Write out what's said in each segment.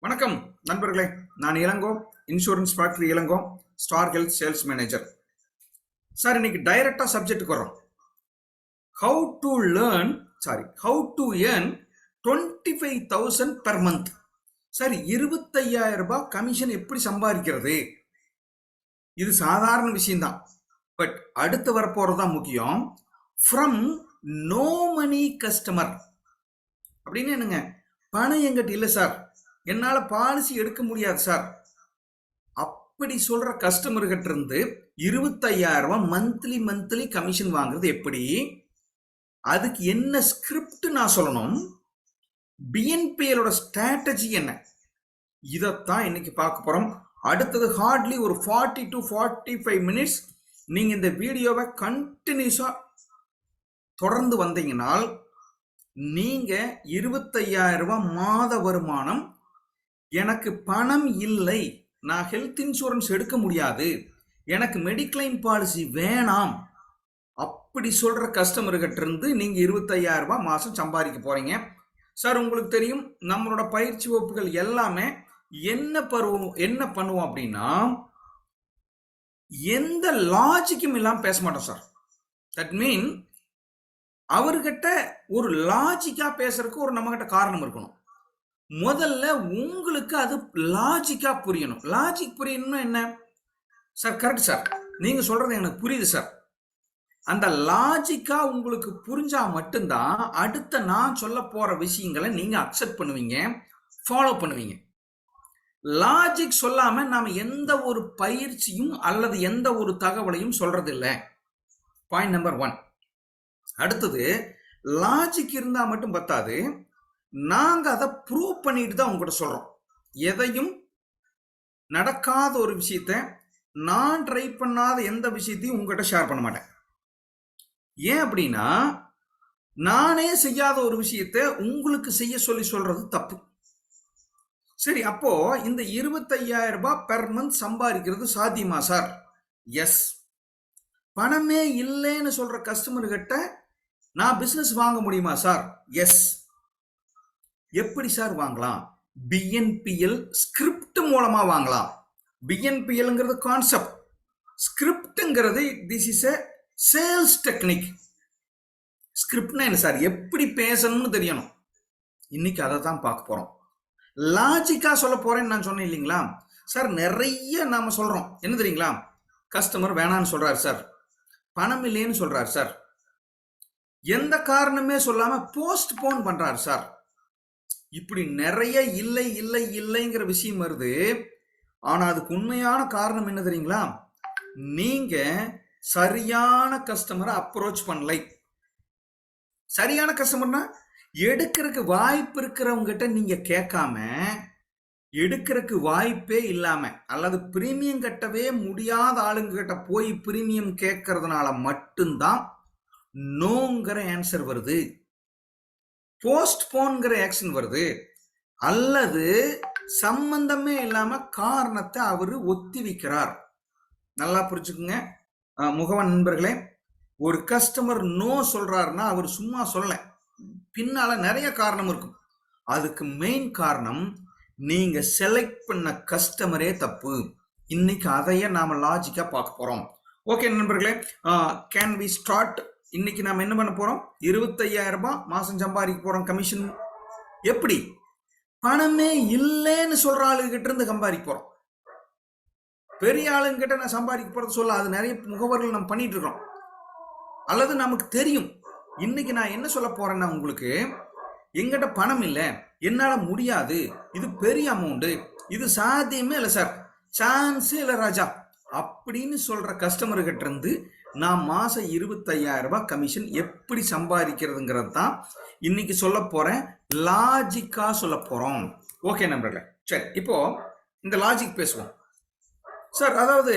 வணக்கம் நண்பர்களே, நான் Ilango, insurance factory Ilango, star health sales manager. Sir, இன்னைக்கு டைரக்டா சப்ஜெக்ட்டுக்கு வரோம். How to earn 25,000 per month. Sir, 25,000 ரூபாய் கமிஷன் எப்படி சம்பாதிக்கிறது? இது சாதாரண விஷயம்தான். பட் அடுத்து வரப்போறதுதான் முக்கியம். ஃப்ரம் நோ மணி கஸ்டமர் அப்படின்னு என்னங்க? பணம் எங்கிட்ட இல்லை சார், என்னால் பாலிசி எடுக்க முடியாது சார், அப்படி சொல்ற கஸ்டமர்கிட்ட இருந்து 25,000 ரூபாய் மந்த்லி கமிஷன் வாங்குறது எப்படி? அதுக்கு என்ன ஸ்கிரிப்ட் நான் சொல்லணும்? பிஎன்பிஎலோட ஸ்ட்ராட்டஜி என்ன? இதைத்தான் இன்னைக்கு பார்க்க போறோம். அடுத்தது ஹார்ட்லி ஒரு 40 to 45 மினிட்ஸ் நீங்க இந்த வீடியோவை கண்டினியூஸா தொடர்ந்து வந்தீங்கன்னால் நீங்க 25,000 ரூபாய் மாத வருமானம், எனக்கு பணம் இல்லை, நான் ஹெல்த் இன்சூரன்ஸ் எடுக்க முடியாது, எனக்கு மெடிக்ளைம் பாலிசி வேணாம், அப்படி சொல்ற கஸ்டமர்கிட்ட இருந்து நீங்க 25,000 ரூபாய் மாசம் சம்பாதிக்க போறீங்க. சார், உங்களுக்கு தெரியும், நம்மளோட பயிற்சி வகுப்புகள் எல்லாமே என்ன பண்ணுவோம் அப்படின்னா, எந்த லாஜிக்கும் இல்லாம பேச மாட்டோம் சார். தட் மீன் அவர்கிட்ட ஒரு லாஜிக்கா பேசுறதுக்கு ஒரு நம்ம கிட்ட காரணம் இருக்கணும். முதல்ல உங்களுக்கு அது லாஜிக்கா புரியணும். லாஜிக் புரியணும்னா என்ன சார்? கரெக்ட் சார், நீங்க சொல்றது எனக்கு புரியுது சார். அந்த லாஜிக்கா உங்களுக்கு புரிஞ்சா மட்டும்தான் அடுத்த நான் சொல்ல போற விஷயங்களை நீங்க அக்செப்ட் பண்ணுவீங்க, ஃபாலோ பண்ணுவீங்க. லாஜிக் சொல்லாம நாம எந்த ஒரு பயிற்சியும் அல்லது எந்த ஒரு தகவலையும் சொல்றது இல்லை. Point number 1. அடுத்தது, லாஜிக் இருந்தா மட்டும் பத்தாது, நாங்க அதை ப்ரூவ் பண்ணிட்டு தான் உங்ககிட்ட சொல்றோம். எதையும் நடக்காத ஒரு விஷயத்த, நான் ட்ரை பண்ணாத எந்த விஷயத்தையும் உங்ககிட்ட ஷேர் பண்ண மாட்டேன். ஏன் அப்படின்னா, நானே செய்யாத ஒரு விஷயத்த உங்களுக்கு செய்ய சொல்லி சொல்றது தப்பு. சரி, அப்போ இந்த 25,000 ரூபாய் பெர் மந்த் சம்பாதிக்கிறது சாத்தியமா சார்? எஸ். பணமே இல்லைன்னு சொல்ற கஸ்டமர் கிட்ட நான் பிசினஸ் வாங்க முடியுமா சார்? எஸ். எப்படி சார் வாங்கலாம்? பிஎன்பிஎல் ஸ்கிரிப்ட் மூலமா வாங்கலாம். பிஎன்பிஎல்ங்கிறது கான்செப்ட், ஸ்கிரிப்ட்ங்கிறது this is a sales technique. ஸ்கிரிப்ட்னா என்ன சார்? எப்படி பேசணும்னு தெரியணும். இன்னைக்கு அதை தான் பார்க்க போறோம். லாஜிக்கா சொல்ல போறேன்னு நான் சொன்னேன் இல்லைங்களா சார்? நிறைய நாம சொல்றோம். என்ன தெரியுங்களா? கஸ்டமர் வேணான்னு சொல்றாரு சார், பணம் இல்லைன்னு சொல்றாரு சார், எந்த காரணமே சொல்லாம போஸ்ட்போன் பண்றாரு சார். இப்படி நிறைய இல்லைங்கிற விஷயம் வருது. ஆனா அதுக்கு உண்மையான காரணம் என்ன தெரியுங்களா? நீங்க சரியான கஸ்டமரை அப்ரோச் பண்ணலை. சரியான கஸ்டமர்னா எடுக்கிறதுக்கு வாய்ப்பு இருக்கிறவங்க கிட்ட நீங்க கேட்காம, எடுக்கிறதுக்கு வாய்ப்பே இல்லாம அல்லது பிரீமியம் கட்டவே முடியாத ஆளுங்க கிட்ட போய் பிரீமியம் கேட்கறதுனால மட்டும்தான் நோங்கிற ஆன்சர் வருது, போஸ்ட்போன்கிற ஆக்ஷன் வருது, அல்லது சம்பந்தமே இல்லாம காரணத்தை அவரு ஒத்தி வைக்கிறார். நல்லா புரிச்சுக்குங்க முகவன் நண்பர்களே. ஒரு கஸ்டமர் நோ சொல்றாருன்னா அவர் சும்மா சொல்ல, பின்னால நிறைய காரணம் இருக்கும். அதுக்கு மெயின் காரணம் நீங்க செலக்ட் பண்ண கஸ்டமரே தப்பு. இன்னைக்கு அதையே நாம லாஜிக்கா பார்க்க போறோம். ஓகே நண்பர்களே, கேன் வி ஸ்டார்ட்? இன்னைக்கு நாம என்ன பண்ண போறோம்? 25,000 ரூபாய் மாசம் சம்பாதிக்க போறோம் கமிஷன். எப்படி? பணமே இல்லைன்னு சொல்ற ஆளுகிட்ட இருந்து சம்பாதிக்க போறோம். பெரிய ஆளுங்கிட்ட நான் சம்பாதிக்க போறது சொல்ல, அது நிறைய முகவர்கள் நம்ம பண்ணிட்டு இருக்கோம், அல்லது நமக்கு தெரியும். இன்னைக்கு நான் என்ன சொல்ல போறேன்னா, உங்களுக்கு எங்கிட்ட பணம் இல்லை, என்னால முடியாது, இது பெரிய அமௌண்ட், இது சாத்தியமே இல்லை சார், சான்ஸே இல்லை ராஜா அப்படின்னு சொல்ற கஸ்டமர் கிட்ட இருந்து நான் மாசம் 25,000 ரூபாய் கமிஷன் எப்படி சம்பாதிக்கிறதுங்கிறது தான் இன்னைக்கு சொல்ல போறேன். லாஜிக்கா சொல்ல போறோம். ஓகே நண்பர்களே, சரி இப்போ இந்த லாஜிக் பேசுவோம் சார். அதாவது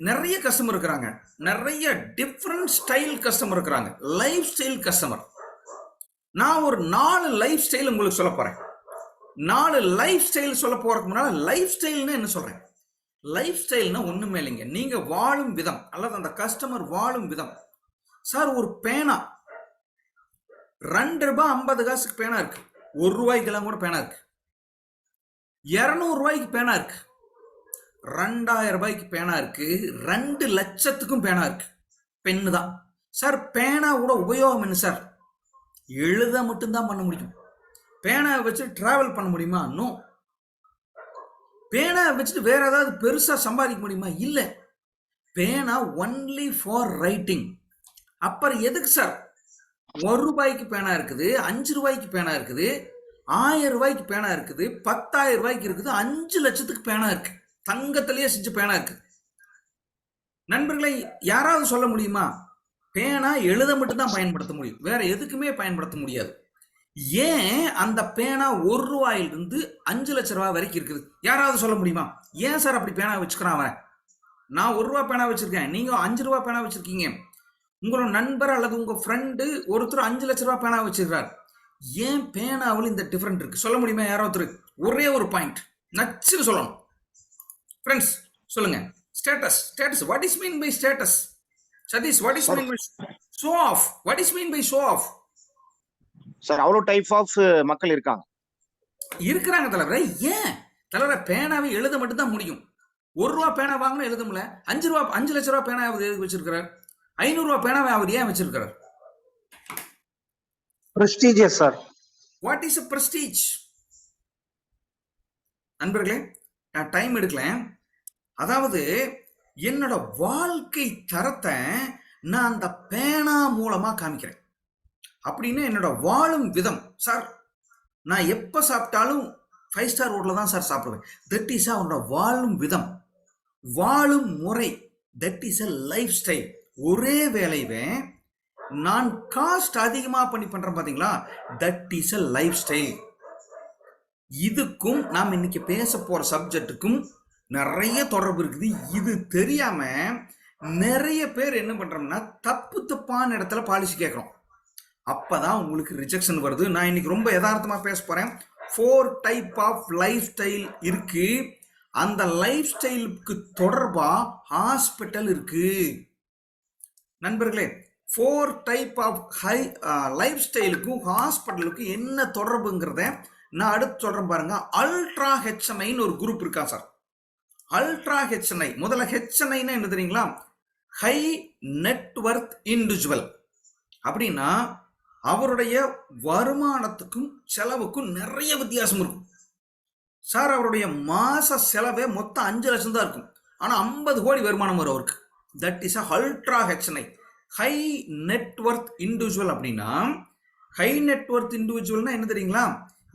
நிறைய கஸ்டமர் இருக்கிறாங்க, நிறைய டிஃப்ரெண்ட் ஸ்டைல் கஸ்டமர் இருக்கிறாங்க, லைஃப் ஸ்டைல் கஸ்டமர். நான் ஒரு 4 லைஃப் ஸ்டைல் உங்களுக்கு சொல்ல போறேன். 4 லைஃப் ஸ்டைல் சொல்ல போறதுக்கு முன்னால, லைஃப் ஸ்டைல்னா என்ன சொல்றேன்? லைஃப் ஸ்டைல்னா ஒண்ணுமே இல்லைங்க, நீங்க வாழும் விதம் அல்லது அந்த கஸ்டமர் வாழும் விதம். சார், ஒரு பேனா 2 ரூபாய் 50 காசுக்கு பேனா இருக்கு, 1 ரூபாய்க்கெல்லாம் கூட பேனா இருக்கு. 200 ரூபாய்க்கு பேனா இருக்கு, 2000 ரூபாய்க்கு பேனா இருக்கு, 2 லட்சத்துக்கும் பேனா இருக்கு. பெண்ணு தான் சார். பேனாவோட உபயோகம் என்ன சார்? எழுத மட்டும்தான் பண்ண முடியும். பேனா வச்சு டிராவல் பண்ண முடியுமா? நோ. பேனா வச்சுட்டு வேற ஏதாவது பெருசா சம்பாதிக்க முடியுமா? இல்ல. பேனா ஒன்லி ஃபார் ரைட்டிங். அப்புறம் எதுக்கு சார் 1 ரூபாய்க்கு பேனா இருக்குது, 5 ரூபாய்க்கு பேனா இருக்குது, 1000 ரூபாய்க்கு பேனா இருக்குது, 10,000 ரூபாய்க்கு இருக்குது, 5 லட்சத்துக்கு பேனா இருக்கு, தங்கத்திலேயே செஞ்ச பேனா இருக்கு. நண்பர்களை, யாராவது சொல்ல முடியுமா பேனா எழுத மட்டும்தான் பயன்படுத்த முடியும், வேற எதுக்குமே பயன்படுத்த முடியாது? ஏன் அந்த பேனா 1 ரூபாயிலிருந்து 5 லட்சம் ரூபாய் வரைக்கும் இருக்குது? யாராவது சொல்ல முடியுமா? ஏன் சார் அப்படி பேனா வச்சுக்கிறான் அவன்? நான் 1 ரூபா பேனா வச்சிருக்கேன், நீங்க 5 ரூபா பேனா வச்சிருக்கீங்க. உங்களோட நண்பர் அல்லது உங்க ஃப்ரெண்டு ஒருத்தர் 5 லட்ச ரூபாய் பேனா வச்சிருக்காரு. ஏன் பேனாவில் இந்த டிஃபரெண்ட் இருக்கு? சொல்ல முடியுமா யாராவது? ஒரே ஒரு பாயிண்ட் நச்சுன்னு சொல்லணும். ஃப்ரெண்ட்ஸ் சொல்லுங்க. Status, status, what is mean by status? Satish, what is sir mean by show off? What is mean by show off? Sir அவ்வளோ டைப் ஆஃப் மக்கள் இருக்காங்க. இருக்கிறாங்க தலைவரை. ஏன் தலைவரை? பேனாவை எழுத மட்டும் தான் முடியும். 1 ரூபா பேனா வாங்கினா எழுத முடியல. 5 லட்ச ரூபா பேனா எதுக்கு வச்சிருக்கிறார்? 500 ரூபா பேனாவை அவர் ஏன் வச்சிருக்கிறார்? Prestigious sir. What is a prestige? நண்பர்களே, நான் டைம் எடுக்கல. அதாவது என்னோட வாழ்க்கை தரத்தை நான் அந்த பேனா மூலமா காமிக்கிறேன். அப்படின்னு என்னோட வாழும் விதம் சார். நான் எப்ப சாப்பிட்டாலும் 5 ஸ்டார் ஹோட்டல்ல தான் சார் சாப்பிடுவேன். தட் இஸ் அவனோட வாழும் விதம், வாழும் முறை. That is a life style. ஒரே வேலையை நான் காஸ்ட் அதிகமா பண்ணி பண்றேன் பாத்தீங்களா? That is a life style. இதுக்கும் நாம் இன்னைக்கு பேச போற சப்ஜெக்டுக்கும் நிறைய தொடர்பு இருக்குது. இது தெரியாம நிறைய பேர் என்ன பண்றோம்னா தப்பு தப்பான இடத்துல பாலிசி கேட்கிறோம். அப்பதான் உங்களுக்கு ரிஜெக்ஷன் வருது. நான் இன்னைக்கு ரொம்ப யதார்த்தமா பேச போறேன். 4 டைப் ஆஃப் லைஃப் ஸ்டைல் இருக்கு. அந்த லைஃப் ஸ்டைலுக்கு தொடர்பா ஹாஸ்பிட்டல் இருக்கு. நண்பர்களே, 4 டைப் ஆஃப் லைஃப் ஸ்டைலுக்கும் ஹாஸ்பிட்டலுக்கும் என்ன தொடர்புங்கிறத நான் அடுத்து சொல்றேன் பாருங்க. அல்ட்ரா ஹெச்என்ஐன்னு ஒரு குரூப் இருக்கா சார். அல்ட்ரா ஹெச்என்ஐ, முதல்ல ஹெச்என்ஐன்னா என்ன தெரியுங்களா? High net worth individual. அப்படின்னா அவருடைய வருமானத்துக்கும் செலவுக்கும் நிறைய வித்தியாசம் இருக்கும் சார். அவருடைய மாச செலவே மொத்தம் 5 லட்சம் தான் இருக்கும், ஆனா 50 கோடி வருமானம் வரும் அவருக்கு. That is ultra HNI, high net worth individual. அப்படின்னா ஹை நெட்வொர்த் இண்டிவிஜுவல்னா என்ன தெரியுங்களா?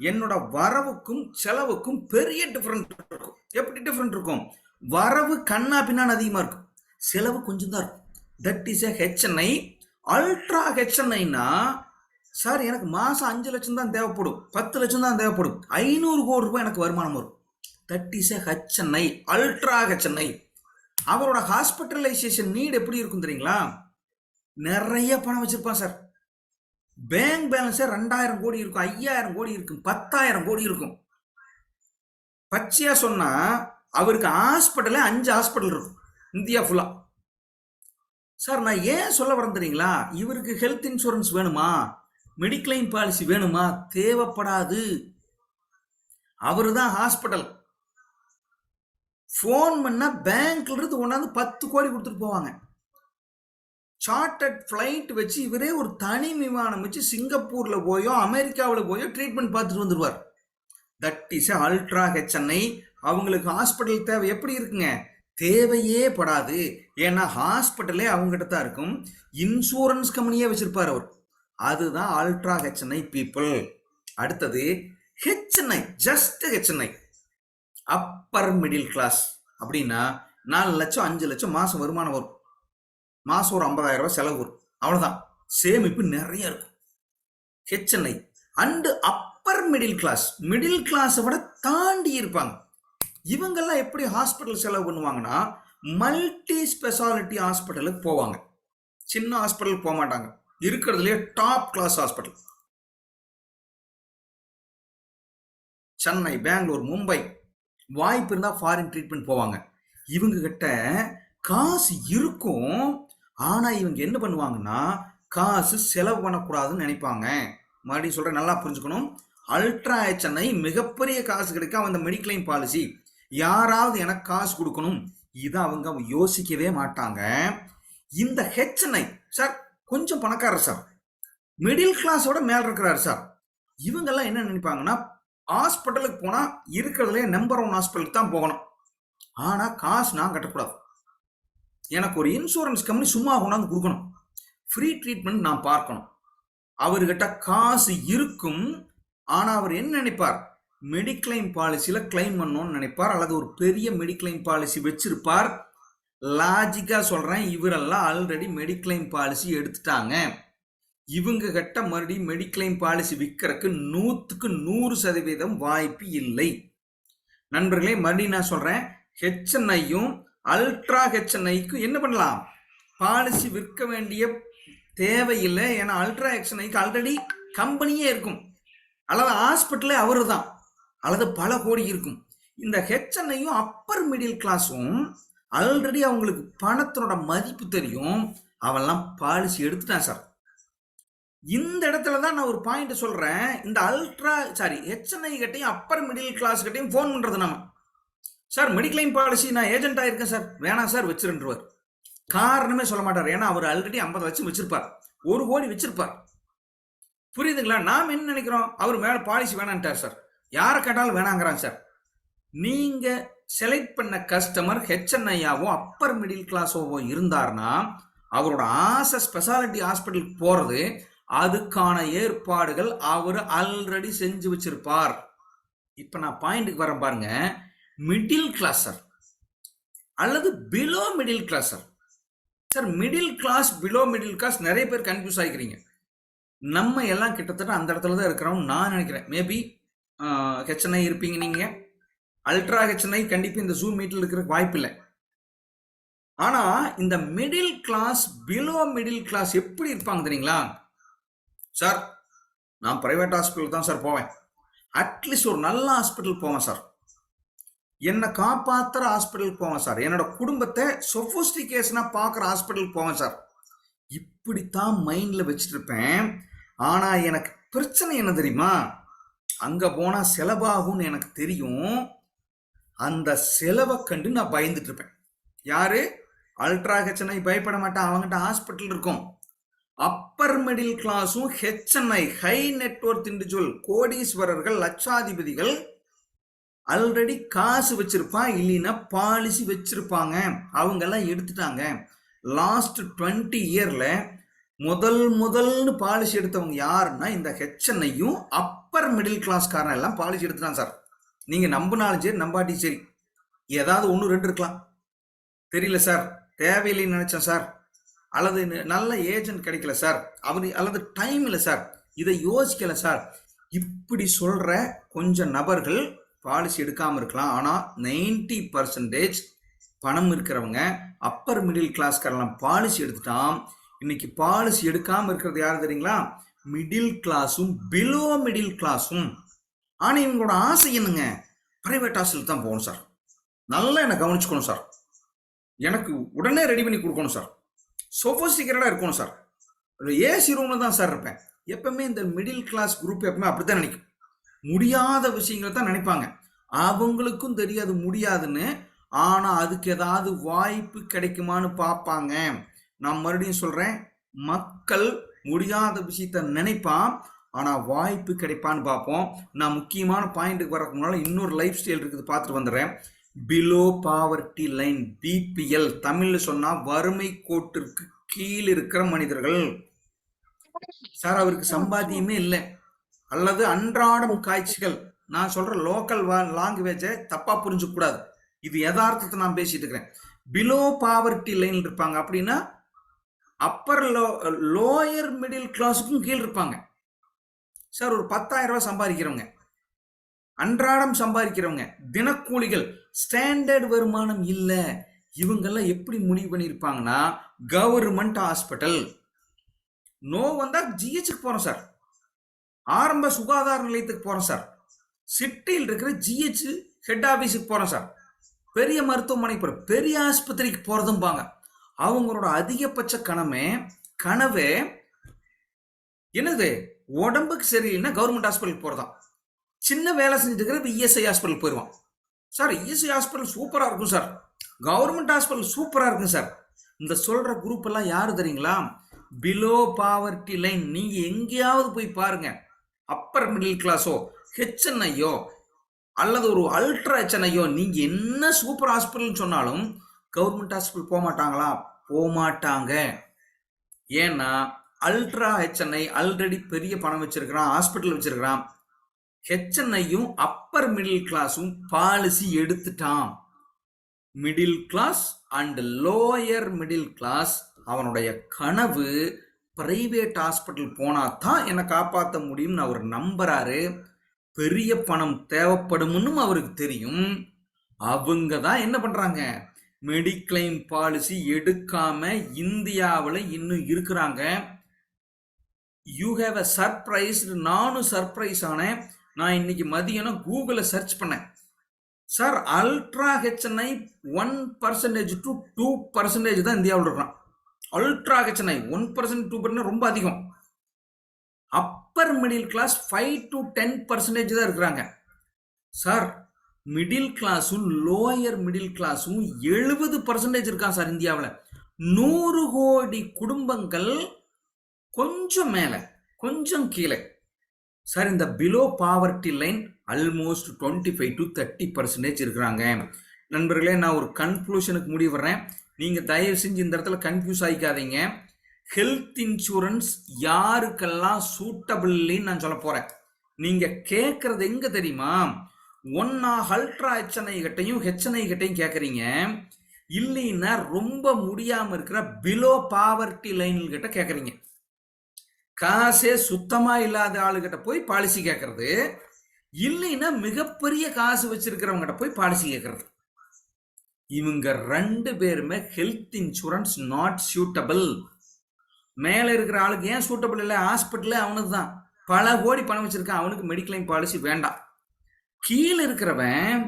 என்னோட வரவுக்கும் செலவுக்கும் பெரிய டிஃபரெண்ட் இருக்கும். எப்படி டிஃபரெண்ட் இருக்கும்? வரவு கண்ணா பின்னான்னு அதிகமா இருக்கும், செலவு கொஞ்சம் தான் இருக்கும். That is a HNI. Ultra ஹெச்என்ஐனா சார் எனக்கு மாசம் 5 லட்சம் தான் தேவைப்படும், 10 லட்சம் தான் தேவைப்படும், 500 கோடி ரூபாய் எனக்கு வருமானம் வரும். That is a HNI, ultra HNI. அவரோட ஹாஸ்பிட்டலைசேஷன் நீட் எப்படி இருக்கும் தெரியுங்களா? நிறைய பணம் வச்சிருப்பான் சார். பேங்க் பேலன்ஸே 2000 கோடி இருக்கும், 5000 கோடி இருக்கும், 10,000 கோடி இருக்கும். பச்சையா சொன்னா அவருக்கு ஹாஸ்பிட்டலே 5 ஹாஸ்பிட்டல் இருக்கும் இந்தியா ஃபுல்லா. சார் நான் ஏன் சொல்ல வரேன் தெரியுங்களா? இவருக்கு ஹெல்த் இன்சூரன்ஸ் வேணுமா, மெடிக்ளைம் பாலிசி வேணுமா? தேவைப்படாது. அவரு தான் ஹாஸ்பிட்டல். போன் பண்ணா பேங்க்ல இருந்து கொண்டாந்து 10 கோடி கொடுத்துட்டு போவாங்க. சார்ட்டர்ட் ஃபிளைட் வச்சு இவரே ஒரு தனி விமானம் வச்சு சிங்கப்பூர்ல போயோ அமெரிக்காவில் போயோ ட்ரீட்மெண்ட் பார்த்துட்டு வந்துடுவார். That is ultra HNI. அவங்களுக்கு ஹாஸ்பிட்டல் தேவை எப்படி இருக்குங்க? தேவையே படாது. ஏன்னா ஹாஸ்பிட்டலே அவங்ககிட்ட தான் இருக்கும், இன்சூரன்ஸ் கம்பெனியே வச்சிருப்பார் அவர். அதுதான் அல்ட்ரா ஹெச்என்ஐ பீப்புள். அடுத்தது HNI, just HNI, upper middle class. அப்படின்னா 4 லட்சம் 5 லட்சம் மாசம் வருமானம் வரும், மாசம் ஒரு 50,000 ரூபாய் செலவு வரும், அவ்வளவுதான். சேமிப்பு நிறைய இருக்கும். HNI and upper middle class, middle கிளாஸை விட தாண்டி இருப்பாங்க. இவங்கெல்லாம் எப்படி ஹாஸ்பிட்டல் செலவு பண்ணுவாங்கன்னா மல்டி ஸ்பெஷாலிட்டி ஹாஸ்பிட்டலுக்கு போவாங்க. சின்ன ஹாஸ்பிட்டலுக்கு போக மாட்டாங்க, இருக்கிறதுலே top class hospital. Chennai, Bangalore, Mumbai, வாய்ப்பு இருந்தா ஃபாரின் ட்ரீட்மெண்ட் போவாங்க. இவங்க கிட்ட காசு இருக்கும், ஆனா இவங்க என்ன பண்ணுவாங்கன்னா காசு செலவு பண்ணக்கூடாதுன்னு நினைப்பாங்க. மறுபடியும் சொல்றேன், நல்லா புரிஞ்சுக்கணும். அல்ட்ரா ஹெச்என்ஐ மிகப்பெரிய காசு கிடைக்கும் அந்த மெடிக்ளைம் பாலிசி, யாராவது எனக்கு காசு கொடுக்கணும், இதை அவங்க யோசிக்கவே மாட்டாங்க. இந்த ஹெச்என்ஐ சார் கொஞ்சம் பணக்காரர் சார், மிடில் கிளாஸோட மேல இருக்கிறாரு சார். இவங்கெல்லாம் என்ன நினைப்பாங்கன்னா, ஹாஸ்பிட்டலுக்கு போனா இருக்கிறதுலே நம்பர் 1 ஹாஸ்பிட்டலுக்கு தான் போகணும், ஆனா காசு நான் கட்டக்கூடாது, எனக்கு ஒரு இன்சூரன்ஸ் கம்பெனி சும்மா கொண்டாந்து கொடுக்கணும், ஃப்ரீ ட்ரீட்மெண்ட் நான் பார்க்கணும். அவர்கிட்ட காசு இருக்கும், ஆனா அவர் என்ன நினைப்பார், மெடிக்ளைம் பாலிசியில கிளைம் பண்ணணும்னு நினைப்பார், அல்லது ஒரு பெரிய மெடிக்ளைம் பாலிசி வச்சிருப்பார். லாஜிக்கா சொல்றேன், இவரெல்லாம் ஆல்ரெடி மெடிக்ளைம் பாலிசி எடுத்துட்டாங்க. இவங்க கிட்ட மறுபடியும் மெடிக்ளைம் பாலிசி விற்கிறதுக்கு 100க்கு 100% வாய்ப்பு இல்லை. நண்பர்களே, மறுபடியும் நான் சொல்றேன், ஹெச்என்ஐயும் அல்ட்ரா ஹெச்என்ஐக்கும் என்ன பண்ணலாம், பாலிசி விற்க வேண்டிய தேவையில்லை. ஏன்னா அல்ட்ரா ஹெச்என்ஐக்கு ஆல்ரெடி கம்பெனியே இருக்கும், அல்லது ஹாஸ்பிட்டலே அவரு தான், அல்லது பல கோடி இருக்கும். இந்த ஹெச்என்ஐயும் அப்பர் மிடில் கிளாஸும் ஆல்ரெடி அவங்களுக்கு பணத்தோட மதிப்பு தெரியும், அவெல்லாம் பாலிசி எடுத்துட்டான் சார். இந்த இடத்துல தான் நான் ஒரு பாயிண்ட் சொல்றேன், இந்த ஹெச்என்ஐ கிட்டையும் அப்பர் மிடில் கிளாஸ் கிட்டையும் போன் பண்றது நம்ம, சார் மெடிக்ளைம் பாலிசி நான் ஏஜென்ட் ஆயிருக்கேன் சார், வேணாம் சார் வச்சிருந்துருவார். காரணமே சொல்ல மாட்டார், ஏன்னா அவர் ஆல்ரெடி 50 லட்சம் வச்சிருப்பார், 1 கோடி வச்சிருப்பார். புரியுதுங்களா? நாம் என்ன நினைக்கிறோம், அவர் மேல பாலிசி வேணான்ட்டார் சார், யாரை கேட்டாலும் வேணாங்கிறான் சார். நீங்க செலக்ட் பண்ண கஸ்டமர் ஹெச்என்ஐயாவோ அப்பர் மிடில் கிளாஸோவோ இருந்தார்னா, அவரோட ஆசை ஸ்பெஷாலிட்டி ஹாஸ்பிட்டலுக்கு போறது, அதுக்கான ஏற்பாடுகள் அவர் ஆல்ரெடி செஞ்சு வச்சிருப்பார். இப்ப நான் பாயிண்ட்டுக்கு வரேன் பாருங்க. மிடில் கிளாஸ் சார் அல்லது below middle class sir. Sir middle class below middle class நிறைய பேர் கன்ஃபியூஸ் ஆகிக்கிறீங்க. நம்ம எல்லாம் கிட்டத்தட்ட அந்த இடத்துல தான் இருக்கிறோம் நான் நினைக்கிறேன். மேபி ஹெச்என்ஐ இருப்பீங்க நீங்க, அல்ட்ரா ஹெச்என்ஐ கண்டிப்பா இந்த ஜூம் மீட்டில் இருக்கிற வாய்ப்பு இல்லை. ஆனா இந்த middle class below middle class எப்படி இருப்பாங்க தெரியுங்களா? சார் நான் பிரைவேட் ஹாஸ்பிட்டல் தான் சார் போவேன், அட்லீஸ்ட் ஒரு நல்ல ஹாஸ்பிட்டல் போவேன் சார், என்னை காப்பாத்துற ஹாஸ்பிட்டல் போவேன் சார், என்னோட குடும்பத்தை சொஃபிஸ்டிகேஷனா பார்க்குற ஹாஸ்பிட்டல் போவேன் சார், இப்படித்தான் மைண்ட்ல வச்சுட்டு இருப்பேன். ஆனா எனக்கு பிரச்சனை என்ன தெரியுமா, அங்க போனா செலவாகும்னு எனக்கு தெரியும், அந்த செலவை கண்டு நான் பயந்துட்டு இருப்பேன். யாரு? அல்ட்ரா ஹெச்என்ஐ பயப்பட மாட்டான், அவங்ககிட்ட ஹாஸ்பிட்டல் இருக்கும். அப்பர் மிடில் கிளாஸும் ஹெச்என்ஐ ஹை நெட்வொர்த் இண்டிவிஜுவல் கோடீஸ்வரர்கள் லட்சாதிபதிகள் ஆல்ரெடி காசு வச்சிருப்பா, இல்லைன்னா பாலிசி வச்சிருப்பாங்க, அவங்க எல்லாம் எடுத்துட்டாங்க. லாஸ்ட் 20 இயர்ல முதல்னு பாலிசி எடுத்தவங்க யாருன்னா இந்த ஹெச்என்ஐயும் அப்பர் மிடில் கிளாஸ்காரன் எல்லாம் பாலிசி எடுத்துட்டான் சார். நீங்க நம்பினாலும் சரி நம்பாட்டி சரி, ஏதாவது 1-2 இருக்கலாம், தெரியல சார், தேவையில்லைன்னு நினைச்சேன் சார், அல்லது நல்ல ஏஜென்ட் கிடைக்கல சார், அல்லது டைம் இல்லை சார், இதை யோசிக்கல சார், இப்படி சொல்ற கொஞ்சம் நபர்கள் பாலிசி எடுக்காம இருக்கலாம். ஆனா 90% பணம் இருக்கிறவங்க அப்பர் மிடில் கிளாஸ்காரெல்லாம் பாலிசி எடுத்துட்டான். இன்னைக்கு பாலிசி எடுக்காம இருக்கிறது யாரு தெரியுங்களா? மிடில் கிளாஸும் பிலோ மிடில் கிளாஸும். ஆனா இவங்களோட ஆசை என்னங்க, பிரைவேட் ஹாஸ்பிட்டல் தான் போகணும் சார், நல்லா என்னை கவனிச்சுக்கணும் சார், எனக்கு உடனே ரெடி பண்ணி கொடுக்கணும் சார், சொஃபிஸ்டிகேட்டடா இருக்கணும் சார், ஏசி ரூம்ல தான் சார் இருப்பேன். எப்பவுமே இந்த மிடில் கிளாஸ் குரூப் எப்பவுமே அப்படித்தான் நினைக்கும், முடியாத விஷயங்களை தான் நினைப்பாங்க. அவங்களுக்கும் தெரியாது முடியாதுன்னு, ஆனா அதுக்கு ஏதாவது வாய்ப்பு கிடைக்குமான்னு பார்ப்பாங்க. நான் மறுபடியும் சொல்றேன், மக்கள் முடியாத விஷயத்த நினைப்பான், ஆனா வாய்ப்பு கிடைப்பான்னு பார்ப்போம். நான் முக்கியமான பாயிண்ட்டுக்கு வரக்கு முன்னால இன்னொரு லைஃப் ஸ்டைல் இருக்குது, பார்த்துட்டு வந்துடுறேன். பிலோ பாவர்ட்டி லைன், பிபிஎல், தமிழ்ல சொன்னா வறுமை கோட்டிற்கு கீழ் இருக்கிற மனிதர்கள் சார். அவருக்கு சம்பாத்தியமே இல்லை, அல்லது அன்றாடம் காய்ச்சிகள். நான் சொல்ற லோக்கல் லாங்குவேஜை தப்பா புரிஞ்சுக்க கூடாது, இது யதார்த்தத்தை நான் பேசிட்டு இருக்கிறேன். பிலோ பாவர்ட்டி லைன் இருப்பாங்க அப்படின்னா அப்பர் லோயர் மிடில் கிளாஸுக்கும் கீழ் இருப்பாங்க சார். ஒரு 10,000 ரூபாய் சம்பாதிக்கிறவங்க, அன்றாடம் சம்பாதிக்கிறவங்க, தினக்கூலிகள், ஸ்டாண்டர்ட் வருமானம் இல்லை, இவங்கெல்லாம் எப்படி முடிவு பண்ணியிருப்பாங்கன்னா கவர்மெண்ட் ஹாஸ்பிட்டல், நோ வந்தா ஜிஹெச்சுக்கு போறோம் சார், ஆரம்ப சுகாதார நிலையத்துக்கு போறோம் சார், சிட்டியில் இருக்கிற ஜிஹெச் ஹெட் ஆபீஸுக்கு போறோம் சார், பெரிய மருத்துவமனைக்கு போறோம், பெரிய ஆஸ்பத்திரிக்கு போறதும் பாங்க. அவங்களோட அதிகபட்ச கனவே என்னது, உடம்புக்கு சரியில்லைன்னா கவர்மெண்ட் ஹாஸ்பிட்டலுக்கு போறதான். சின்ன வேலை செஞ்சுட்டு இருக்கிற இஎஸ்ஐ ஹாஸ்பிட்டல் போயிடுவான். சார் இஎஸ்ஐ ஹாஸ்பிட்டல் சூப்பராக இருக்கும் சார், கவர்மெண்ட் ஹாஸ்பிட்டல் சூப்பராக இருக்கும் சார். இந்த சொல்கிற குரூப் எல்லாம் யாரு தெரியுங்களா? Below poverty line. நீங்கள் எங்கேயாவது போய் பாருங்க, அப்பர் மிடில் கிளாஸோ ஹெச்என்ஐயோ அல்லது ஒரு அல்ட்ரா ஹெச்என்ஐயோ, நீங்கள் என்ன சூப்பர் ஹாஸ்பிட்டல்னு சொன்னாலும் கவர்மெண்ட் ஹாஸ்பிட்டல் போக மாட்டாங்களா? போக மாட்டாங்க. ஏன்னா அல்ட்ரா ஹெச்என்ஐ ஆல்ரெடி பெரிய பணம் வச்சிருக்கிறான், ஹாஸ்பிட்டல் வச்சிருக்கிறான். ஹெச்என்ஐயும் அப்பர் மிடில் கிளாஸும் பாலிசி எடுத்துட்டான். Middle class and lower middle class அவனுடைய கனவு பிரைவேட் ஹாஸ்பிட்டல் போனா தான் என்னை காப்பாற்ற முடியும்னு அவர் நம்புறாரு. பெரிய பணம் தேவைப்படும்னு அவருக்கு தெரியும். அவங்க தான் என்ன பண்றாங்க? மெடிக்ளைம் பாலிசி எடுக்காம இந்தியாவில் இன்னும் இருக்கிறாங்க. You have a surprise. நானும் சர்ப்ரைஸ் ஆனேன். நான் இன்னைக்கு மதியம் கூகுளில் சர்ச் பண்ணேன். சார் அல்ட்ரா ஹெச்என்ஐ 1% to 2% தான் இந்தியாவில் இருக்கான். அல்ட்ரா ஹெச்என்ஐ 1% 2% ரொம்ப அதிகம். அப்பர் மிடில் கிளாஸ் 5 to 10% தான் இருக்கிறாங்க. சார் மிடில் கிளாஸும் லோயர் மிடில் கிளாஸும் 70% இருக்கான் சார் இந்தியாவில். 100 கோடி குடும்பங்கள் கொஞ்சம் மேலே கொஞ்சம் கீழே. சார் இந்த below poverty line almost 25 to 30% இருக்கிறாங்க. நண்பர்களே, நான் ஒரு கன்க்ளூஷனுக்கு முடிவு வர்றேன். நீங்கள் தயவு செஞ்சு இந்த இடத்துல கன்ஃபியூஸ் ஆகிக்காதீங்க. ஹெல்த் இன்சூரன்ஸ் யாருக்கெல்லாம் சூட்டபிள்னு நான் சொல்ல போகிறேன். நீங்கள் கேட்குறது எங்கே தெரியுமா? ஒன்னா அல்ட்ரா ஹெச்என்ஐ கிட்டையும் ஹெச்என்ஐ கிட்டையும் கேட்குறீங்க, இல்லைன்னா ரொம்ப முடியாமல் இருக்கிற பிலோ பாவர்ட்டி லைன் கிட்ட கேட்குறீங்க. காசே சுத்தமா இல்லாத ஆளுகிட்ட போய் பாலிசி கேட்கறது, இல்லைன்னா மிகப்பெரிய காசு வச்சிருக்கிறவங்கிட்ட போய் பாலிசி கேட்கறது. இவங்க 2 பேருமே ஹெல்த் இன்சூரன்ஸ் நாட் சூட்டபிள். மேல இருக்கிற ஆளுக்கு ஏன் சூட்டபிள் இல்லை? ஹாஸ்பிட்டல் அவனுக்கு தான் பல கோடி பணம் வச்சிருக்கான், அவனுக்கு மெடிக்ளைம் பாலிசி வேண்டாம். கீழே இருக்கிறவன்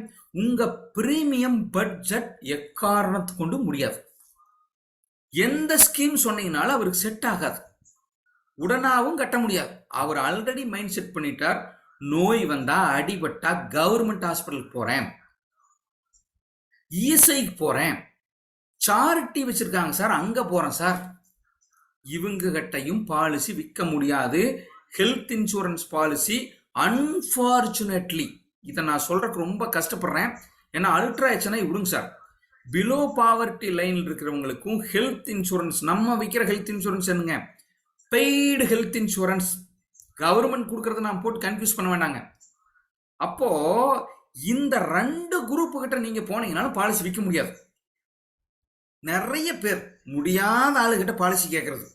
உங்க பிரீமியம் பட்ஜெட் எக்காரணத்து கொண்டு முடியாது. எந்த ஸ்கீம் சொன்னீங்கனாலும் அவருக்கு செட் ஆகாது, உடனாவும் கட்ட முடியாது. அவர் ஆல்ரெடி மைண்ட் செட் பண்ணிட்டார், நோய் வந்தா அடிபட்டா கவர்மெண்ட் ஹாஸ்பிட்டலுக்கு போறேன், இஎஸ்ஐக்கு போறேன், சாரிட்டி வச்சிருக்காங்க சார் அங்க போறேன் சார். இவங்க கிட்டையும் பாலிசி விற்க முடியாது. ஹெல்த் இன்சூரன்ஸ் பாலிசி அன்பார்ச்சுனேட்லி, இதை நான் சொல்றதுக்கு ரொம்ப கஷ்டப்படுறேன். ஏன்னா அல்ட்ரா ஹெச்என்ஐ விடுங்க சார், பிலோ பாவர்ட்டி லைன் இருக்கிறவங்களுக்கும் ஹெல்த் இன்சூரன்ஸ், நம்ம விற்கிற ஹெல்த் இன்சூரன்ஸ் என்னங்க? Paid health insurance. கவர்மெண்ட் கொடுக்கறத நான் போட்டு கன்ஃபியூஸ் பண்ண வேண்டாங்க. அப்போ இந்த 2 குரூப் கிட்ட நீங்க போனீங்கன்னாலும் பாலிசி விற்க முடியாது. நிறைய பேர் முடியாத ஆளுகிட்ட பாலிசி கேட்கறது,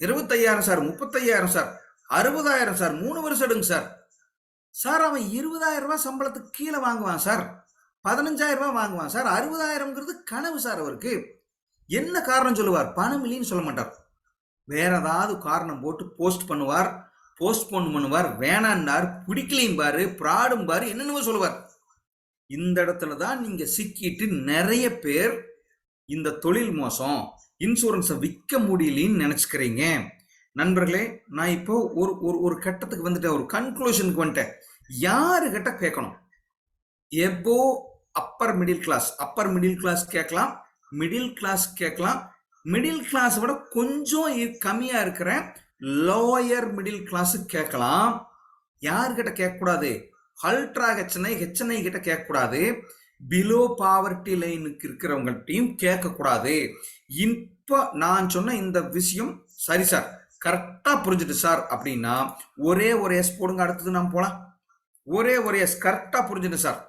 25,000 சார், 35,000 சார், 60,000 சார், 3 வருஷம் எடுங்க சார். சார் அவன் 20,000 ரூபாய் சம்பளத்துக்கு கீழே வாங்குவான் சார், 15,000 ரூபாய் வாங்குவான் சார். 60,000ங்கிறது கனவு சார். அவருக்கு என்ன காரணம் சொல்லுவார்? பணம் இல்லைன்னு சொல்ல மாட்டார், வேற ஏதாவது காரணம் போட்டு போஸ்ட்போன் பண்ணுவார், வேணான்னார், பிடிக்கலையும் பாரு, ப்ராடும் பாரு, என்னென்னமோ சொல்லுவார். இந்த இடத்துல தான் நீங்க சிக்கிட்டு நிறைய பேர் இந்த தொழில் மோசம், இன்சூரன்ஸை விற்க முடியலன்னு நினைச்சுக்கிறீங்க. நண்பர்களே, நான் இப்போ ஒரு கட்டத்துக்கு வந்துட்டேன், ஒரு கன்க்ளூஷனுக்கு வந்துட்டேன். யாருக்கிட்ட கேட்கணும்? எபோ அப்பர் மிடில் கிளாஸ் கேட்கலாம், மிடில் கிளாஸ் கேட்கலாம், மிடில் கிளாஸ் விட கொஞ்சம் கம்மியா இருக்கிற லோயர் மிடில் கிளாஸ் கேட்கலாம். யாருக்கிட்ட கேட்கக்கூடாது? அல்ட்ரா ஹெச்என்ஐ கிட்ட கேட்கக்கூடாது, பிலோ பாவர்ட்டி லைனுக்கு இருக்கிறவங்கள்ட்டையும் கேட்கக்கூடாது. இப்போ நான் சொன்ன இந்த விஷயம் சரி சார், கரெக்டா புரிஞ்சுட்டு சார் அப்படின்னா ஒரே ஒரு எஸ் போடுங்க. அடுத்தது நாம் போலாம். ஒரே ஒரு எஸ், கரெக்டா புரிஞ்சுட்டு சார்.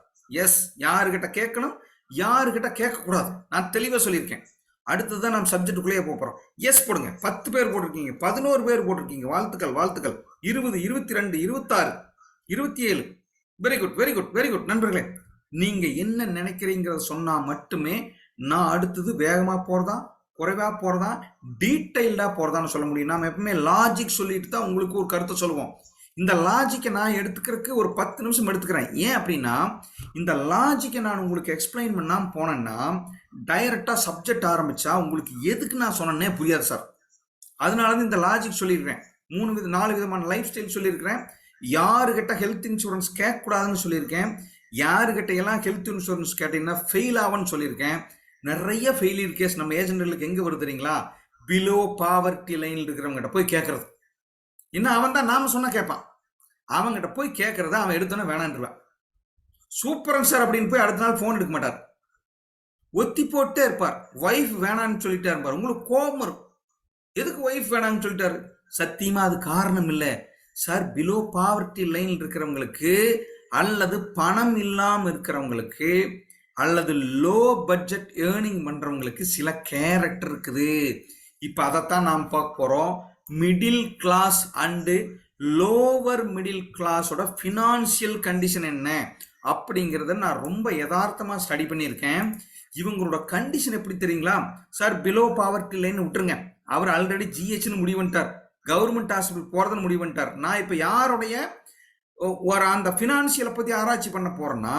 எஸ், யாருக்கிட்ட கேட்கணும், யாருக்கிட்ட கேட்கக்கூடாது, நான் தெளிவாக சொல்லியிருக்கேன். அடுத்ததான் நாம் சப்ஜெக்டுக்குள்ளேயே போகிறோம். எஸ் போடுங்க. 10 பேர் போட்டிருக்கீங்க, 11 பேர் போட்டிருக்கீங்க, வாழ்த்துக்கள். 20, 22, 26, 27. வெரி குட் நண்பர்களே. நீங்க என்ன நினைக்கிறீங்கிறத சொன்னா மட்டுமே நான் அடுத்தது வேகமா போறதா குறைவா போறதா டீட்டெயில்டா போறதான்னு சொல்ல முடியும். நாம எப்பவுமே லாஜிக் சொல்லிட்டு தான் உங்களுக்கு ஒரு கருத்தை சொல்லுவோம். இந்த லாஜிக்கை நான் எடுத்துக்கிறதுக்கு ஒரு 10 நிமிஷம் எடுத்துக்கிறேன். ஏன் அப்படின்னா, இந்த லாஜிக்கை நான் உங்களுக்கு எக்ஸ்பிளைன் பண்ணாம போனேன்னா டைரக்டா சப்ஜெக்ட் ஆரம்பிச்சா உங்களுக்கு எதுக்கு நான் சொன்னேன்னே புரியாது சார். அதனால இந்த லாஜிக் சொல்லியிருக்கிறேன். 4 விதமான லைஃப் ஸ்டைல் சொல்லியிருக்கிறேன். யாருக்கிட்ட ஹெல்த் இன்சூரன்ஸ் கேட்கக்கூடாதுன்னு சொல்லியிருக்கேன், யாருக்கிட்ட எல்லாம் ஹெல்த் இன்சூரன்ஸ் கேட்டீங்கன்னா ஃபெயில் ஆகும்னு சொல்லியிருக்கேன். நிறைய ஃபெயிலியர் கேஸ் நம்ம ஏஜென்ட்களுக்கு எங்கே வருது தெரியுங்களா? பிலோ பாவர்ட்டி லைனில் இருக்கிறவங்ககிட்ட போய் கேட்கறது. இன்னும் அவன் தான் நாம சொன்னா கேட்பான். அவங்ககிட்ட போய் கேட்கறத அவன் எடுத்தோன்னே வேணான்றுவான். சூப்பரன் சார் அப்படின்னு போய் அடுத்த நாள் ஃபோன் எடுக்க மாட்டார், ஒத்தி போட்டே இருப்பார். ஒய்ஃப் வேணான்னு சொல்லிட்டே இருப்பார். உங்களுக்கு கோபம் இருக்கும், எதுக்கு ஒய்ஃப் வேணான்னு சொல்லிட்டாரு? சத்தியமா அது காரணம் இல்லை சார். பிலோ பாவர்ட்டி லைன் இருக்கிறவங்களுக்கு அல்லது பணம் இல்லாம இருக்கிறவங்களுக்கு அல்லது லோ பட்ஜெட் ஏர்னிங் பண்றவங்களுக்கு சில கேரக்டர் இருக்குது. இப்ப அதைத்தான் நாம் பார்க்க போறோம். Middle class and lower middle கிளாஸோட ஃபினான்சியல் கண்டிஷன் என்ன அப்படிங்கிறத நான் ரொம்ப யதார்த்தமா ஸ்டடி பண்ணியிருக்கேன். இவங்களோட கண்டிஷன் எப்படி தெரியுங்களா சார்? பிலோ பாவர்ட்டி லைன் விட்டுருங்க, அவர் ஆல்ரெடி ஜிஹெச்னு முடிவு பண்ணிட்டார், கவர்மெண்ட் ஹாஸ்பிட்டல் போறதுன்னு முடிவு பண்ணிட்டார். நான் இப்ப யாருடைய ஒரு அந்த பினான்சியலை பத்தி ஆராய்ச்சி பண்ண போறேன்னா,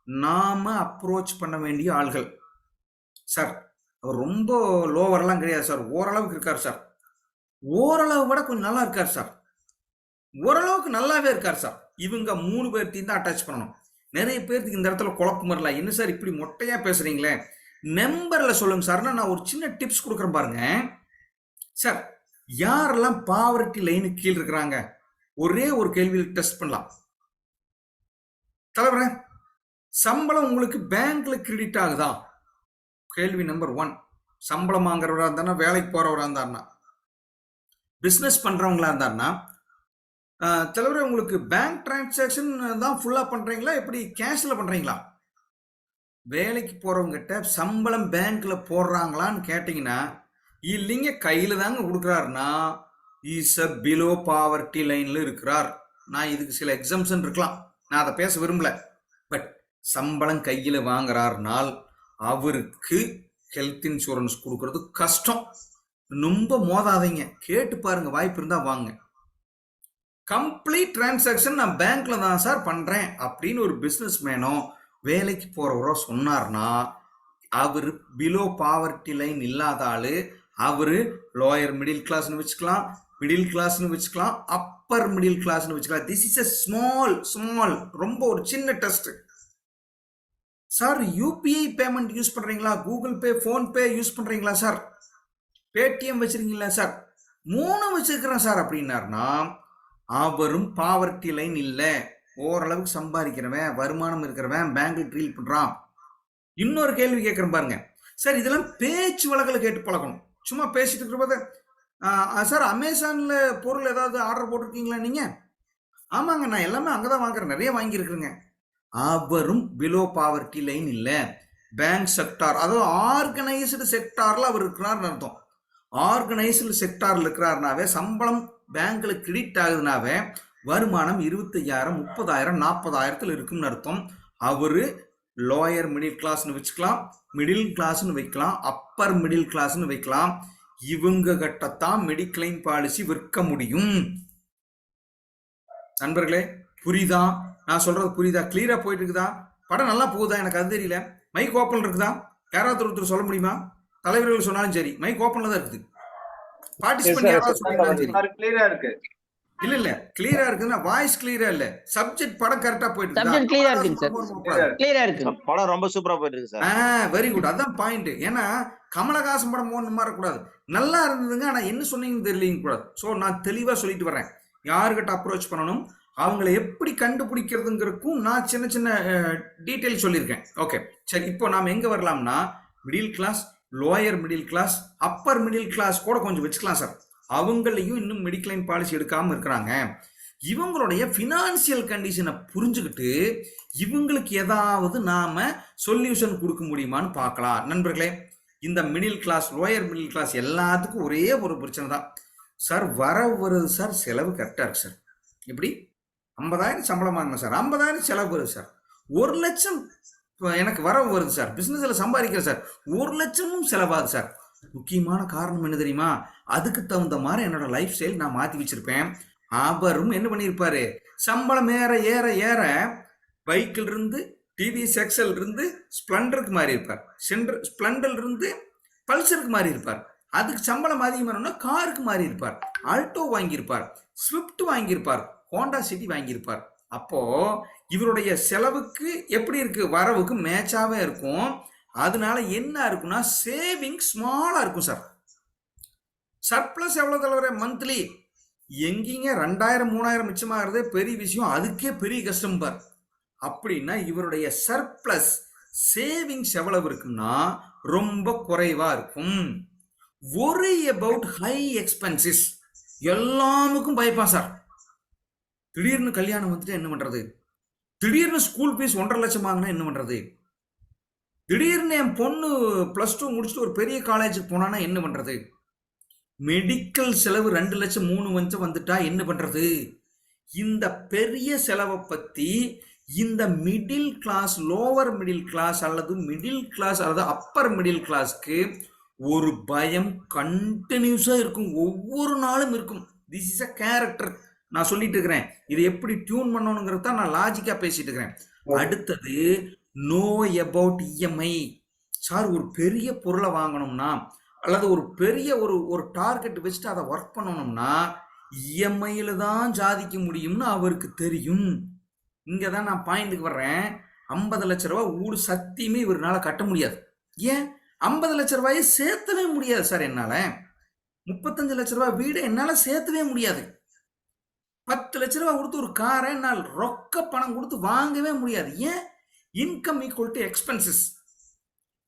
நாம அப்ரோச் பண்ண வேண்டிய ஆள்கள். சார் அவர் ரொம்ப லோவர்லாம் கிடையாது சார், ஓரளவுக்கு இருக்கார் சார், ஓரளவு விட கொஞ்சம் நல்லா இருக்கார் சார், ஓரளவுக்கு நல்லாவே இருக்கார் சார். இவங்க 3 பேர்த்தையும் தான் அட்டாச் பண்ணணும். நிறைய பேருக்கு இந்த இடத்துல குழப்பம் வரலாம், என்ன சார் இப்படி மொட்டையா பேசுறீங்களே, நம்பர்ல சொல்லுங்க சார்னா நான் ஒரு சின்ன டிப்ஸ் கொடுக்குறேன் பாருங்க. சார் யாரெல்லாம் பாவர்ட்டி லைனுக்கு கீழ் இருக்கிறாங்க, ஒரே ஒரு கேள்வியில் டெஸ்ட் பண்ணலாம். தலைவரே சம்பளம் உங்களுக்கு பேங்க்ல கிரெடிட் ஆகுதா? கேள்வி நம்பர் 1. சம்பளம் வாங்குறவரா இருந்தாருன்னா, வேலைக்கு போறவரா இருந்தாருன்னா, பிசினஸ் பண்றவங்களா இருந்தாருன்னா, தலைவரே உங்களுக்கு பேங்க் டிரான்சாக்ஷன் தான் ஃபுல்லா பண்றீங்களா, எப்படி கேஷ்ல பண்றீங்களா? வேலைக்கு போறவங்க சம்பளம் பேங்க்ல போடுறாங்களான்னு கேட்டீங்கன்னா, இல்லைங்க கையில தாங்க கொடுக்குறாருன்னா இஸ் அ பிலோ பாவர்ட்டி லைன்ல இருக்கிறார். நான் இதுக்கு சில எக்ஸம்ஷன் இருக்கலாம், நான் அதை பேச விரும்பல. பட் சம்பளம் கையில வாங்குறாருனால் அவருக்கு ஹெல்த் இன்சூரன்ஸ் கொடுக்கறது கஷ்டம். ரொம்ப மோதாதீங்க, கேட்டு பாருங்க, வாய்ப்பு இருந்தா வாங்க. கம்ப்ளீட் டிரான்சாக்ஷன் நான் பேங்க்ல தான் சார் பண்றேன் அப்படின்னு ஒரு பிசினஸ் மேனோ வேலைக்கு போறவரோ சொன்னார்னா, அவரு பிலோ பாவர்ட்டி லைன் இல்லாத ஆளு. அவரு லோயர் மிடில் கிளாஸ்னு வச்சுக்கலாம், மிடில் கிளாஸ்னு வச்சுக்கலாம், அப்பர் மிடில் கிளாஸ்னு வச்சுக்கலாம். திஸ் இஸ் a ஸ்மால் ரொம்ப ஒரு சின்ன test. Sir UPI payment use பண்றீங்களா, கூகுள் பே, போன் பே யூஸ் பண்றீங்களா சார், பேடிஎம் வச்சிருக்கீங்களா சார்? 3 வச்சிருக்கிறேன் சார் அப்படின்னாருனா அவரும் பாவர்ட்டி லைன் இல்ல, ஓரளவுக்கு சம்பாதிக்கிறவன், வருமானம் இருக்கிறவன், பேங்க்ல ட்ரீல் பண்றான். இன்னொரு கேள்வி கேட்கறேன் பாருங்க சார், இதெல்லாம் பேச்சு வழக்கில் கேட்டு பழகணும். சும்மா பேசிட்டு இருக்கிற சார் அமேசான்ல பொருள் ஏதாவது ஆர்டர் போட்டிருக்கீங்களா நீங்க? ஆமாங்க நான் எல்லாமே அங்கதான் வாங்குறேன், நிறைய வாங்கி இருக்கிறேங்க. அவரும் பிலோ பாவர்ட்டி லைன் இல்ல, பேங்க் செக்டார், அதாவது ஆர்கனைஸ்டு செக்டார்ல அவர் இருக்கிறார்னு அர்த்தம். ஆர்கனைஸ்டு செக்டார்ல இருக்கிறார்னாவே, சம்பளம் பேங்க்ல கிரெடிட் ஆகுதுனாவே வருமானம் 25,000, 30,000, 40,000 இருக்கும்னு அர்த்தம். அவரு லோயர் மிடில் கிளாஸ்னு வச்சுக்கலாம், மிடில் கிளாஸ்னு வைக்கலாம், அப்பர் மிடில் கிளாஸ்னு வைக்கலாம். இவங்க கிட்டத்தான் மெடிக்ளைம் பாலிசி விற்க முடியும். நண்பர்களே புரியுதா நான் சொல்றது? புரியுதா? கிளியரா போயிட்டு இருக்குதா? படம் நல்லா போகுதா? எனக்கு அது தெரியல. மைக் ஓப்பன் இருக்குதா? யாராவது ஒருத்தர் சொல்ல முடியுமா? தலைவர்கள் சொன்னாலும் சரி, மைக் ஓப்பன்ல தான் இருக்குது. பார்ட்டிசிபென்ட் யாராவது சொல்லுங்க. கிளியரா இருக்கு. இல்ல இல்ல கிளியரா இருக்குன்னா வாய்ஸ் கிளியரா இல்ல, சப்ஜெக்ட் படம் கரெக்டா போயிட்டு இருக்கு. சப்ஜெக்ட் கிளியரா இருக்குங்க சார், கிளியரா இருக்கு. படம் ரொம்ப சூப்பரா போயிட்டு இருக்கு சார். வெரி குட், அதான் பாயிண்ட். ஏன்னா கமலஹாசன் படம் போன மாதிரி கூடாது, நல்லா இருந்ததுங்க ஆனா என்ன சொன்னீங்கன்னு தெரியலங்க கூடாது. ஸோ நான் தெளிவா சொல்லிட்டு வரேன், யாருக்கிட்ட அப்ரோச் பண்ணணும், அவங்களை எப்படி கண்டுபிடிக்கிறதுங்கிறதுக்கும் நான் சின்ன சின்ன டீட்டெயில் சொல்லியிருக்கேன். ஓகே சரி, இப்போ நாம் எங்க வரலாம்னா, middle class, lower middle class, upper middle class கூட கொஞ்சம் வச்சுக்கலாம் சார். அவங்களையும் இன்னும் மெடிக்ளைம் பாலிசி எடுக்காம இருக்கிறாங்க. இவங்களுடைய பினான்சியல் கண்டிஷனை புரிஞ்சுக்கிட்டு இவங்களுக்கு ஏதாவது நாம சொல்யூஷன் கொடுக்க முடியுமான்னு பார்க்கலாம். நண்பர்களே, இந்த middle class, lower middle class எல்லாத்துக்கும் ஒரே ஒரு பிரச்சனை தான் சார், வரவு வருது சார், செலவு கரெக்டா இருக்கு சார். இப்படி 50,000 சம்பளம் வாங்கினேன் சார், 50,000 செலவு வருது சார், 1 லட்சம் எனக்கு வரவு வருது சார், பிசினஸ்ல சம்பாதிக்கிறேன் சார், 1 லட்சமும் செலவாகுது சார். முக்கியமான காரணம் என்ன தெரியுமா? அதுக்கு தகுந்த மாதிரி என்னோட லைஃப் ஸ்டைல் நான் மாத்தி வச்சிருப்பேன். அவரும் என்ன பண்ணியிருப்பாரு, சம்பளம் ஏற ஏற ஏற பைக்கில் இருந்து டிவிஎஸ் எக்ஸல் இருந்து ஸ்பிளண்டருக்கு மாறி இருப்பார், ஸ்பிளண்டர் இருந்து பல்சருக்கு மாறி இருப்பார். அதுக்கு சம்பளம் அதிகமானோம்னா காருக்கு மாறி இருப்பார், ஆல்டோ வாங்கியிருப்பார், ஸ்விஃப்ட் வாங்கியிருப்பார், ஹோண்டா சிட்டி வாங்கியிருப்பார். அப்போ இவருடைய செலவுக்கு எப்படி இருக்கு, வரவுக்கு மேட்சாவே இருக்கும். அதனால என்ன இருக்குன்னா சேவிங் ஸ்மாலா இருக்கும் சார். சர்ப்ளஸ் எவ்வளவு தலைவரே மந்த்லி? எங்கீங்க 2000 3000 மிச்சமாகிறதே பெரிய விஷயம், அதுக்கே பெரிய கஷ்டம் பார். அப்படின்னா இவருடைய சர்ப்ளஸ் சேவிங்ஸ் எவ்வளவு இருக்குன்னா ரொம்ப குறைவா இருக்கும். worry about high expenses, எல்லாமுக்கும் பயப்பான் சார். திடீர்னு கல்யாணம் வந்துட்டு என்ன பண்றது, திடீர்னு ஸ்கூல் ஃபீஸ் 1.5 லட்சம் வாங்கினா என்ன பண்றது, திடீர்னு என் பொண்ணு +2 முடிச்சுட்டு ஒரு பெரிய காலேஜுக்கு போனானா என்ன பண்றது, மெடிக்கல் செலவு 2 லட்சம் 3 லட்சம் வந்துட்டா என்ன பண்றது. இந்த பெரிய செலவை பத்தி இந்த middle class, lower middle class அல்லது மிடில் கிளாஸ் அல்லது அப்பர் மிடில் கிளாஸ்க்கு ஒரு பயம் கண்டினியூஸா இருக்கும், ஒவ்வொரு நாளும் இருக்கும். This is a character. நான் சொல்லிட்டு இருக்கிறேன், இது எப்படி டியூன் பண்ணணுங்கிறது தான் நான் லாஜிக்கா பேசிட்டு இருக்கிறேன். அடுத்தது நோ அபவுட் இஎம்ஐ. சார் ஒரு பெரிய பொருளை வாங்கணும்னா அல்லது ஒரு பெரிய ஒரு டார்கெட் வச்சுட்டு அதை ஒர்க் பண்ணணும்னா இஎம்ஐல தான் சாதிக்க முடியும்னு அவருக்கு தெரியும். இங்க தான் நான் பாயிண்ட்டுக்கு வர்றேன். 50 லட்ச ரூபாய் ஊடு சத்தியமே இவரால கட்ட முடியாது. ஏன் 50 லட்ச ரூபாயை சேர்த்தவே முடியாது சார் என்னால. 35 லட்ச ரூபாய் வீடு என்னால சேர்த்தவே முடியாது. 10 லட்ச ரூபாய் கொடுத்து ஒரு காரை என்னால் ரொக்க பணம் கொடுத்து வாங்கவே முடியாது. ஏன்? Income equal to expenses.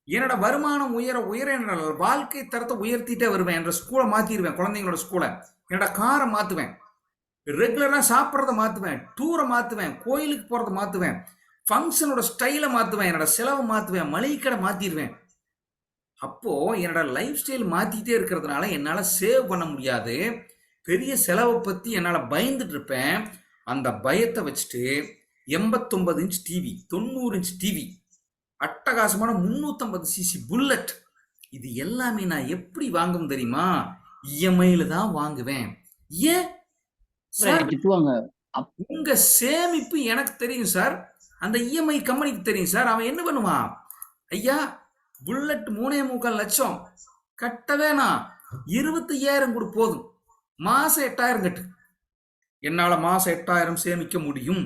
என்னோட வருமானம் உயர உயர என்னோட வாழ்க்கை தரத்தை உயர்த்திட்டே வருவேன். என்னோட ஸ்கூலை மாத்திடுவேன், குழந்தைங்களோட ஸ்கூலை, என்னோட காரை மாத்துவேன், ரெகுலரா சாப்பிட்றத மாத்துவேன், டூரை மாத்துவேன், கோயிலுக்கு போறதை மாத்துவேன், ஃபங்க்ஷனோட ஸ்டைலை மாத்துவேன், என்னோட செலவை மாத்துவேன், மளிகை கடை மாத்திடுவேன். அப்போ என்னோட லைஃப் ஸ்டைல் மாத்திட்டே இருக்கிறதுனால என்னால சேவ் பண்ண முடியாது. பெரிய செலவை பத்தி என்னால பயந்துட்டு இருப்பேன். அந்த பயத்தை வச்சுட்டு 89 இன்ச் டிவி, 90 இன்ச் டிவி, அட்டகாசமான 350 சிசி புல்லட், இது எல்லாமே நான் எப்படி வாங்கும் தெரியுமா? இஎம்ஐல தான் வாங்குவேன். ஏன் சார்? உங்க சேமிப்பு எனக்கு தெரியும் சார், அந்த இஎம்ஐ கம்பெனிக்கு தெரியும் சார். அவன் என்ன பண்ணுவான், ஐயா புல்லட் 3.25 லட்சம் கட்ட வேணாம், 25,000 கொடு போதும், மாசம் 8,000 கட்டு. என்னால மாசம் 8,000 சேமிக்க முடியும்.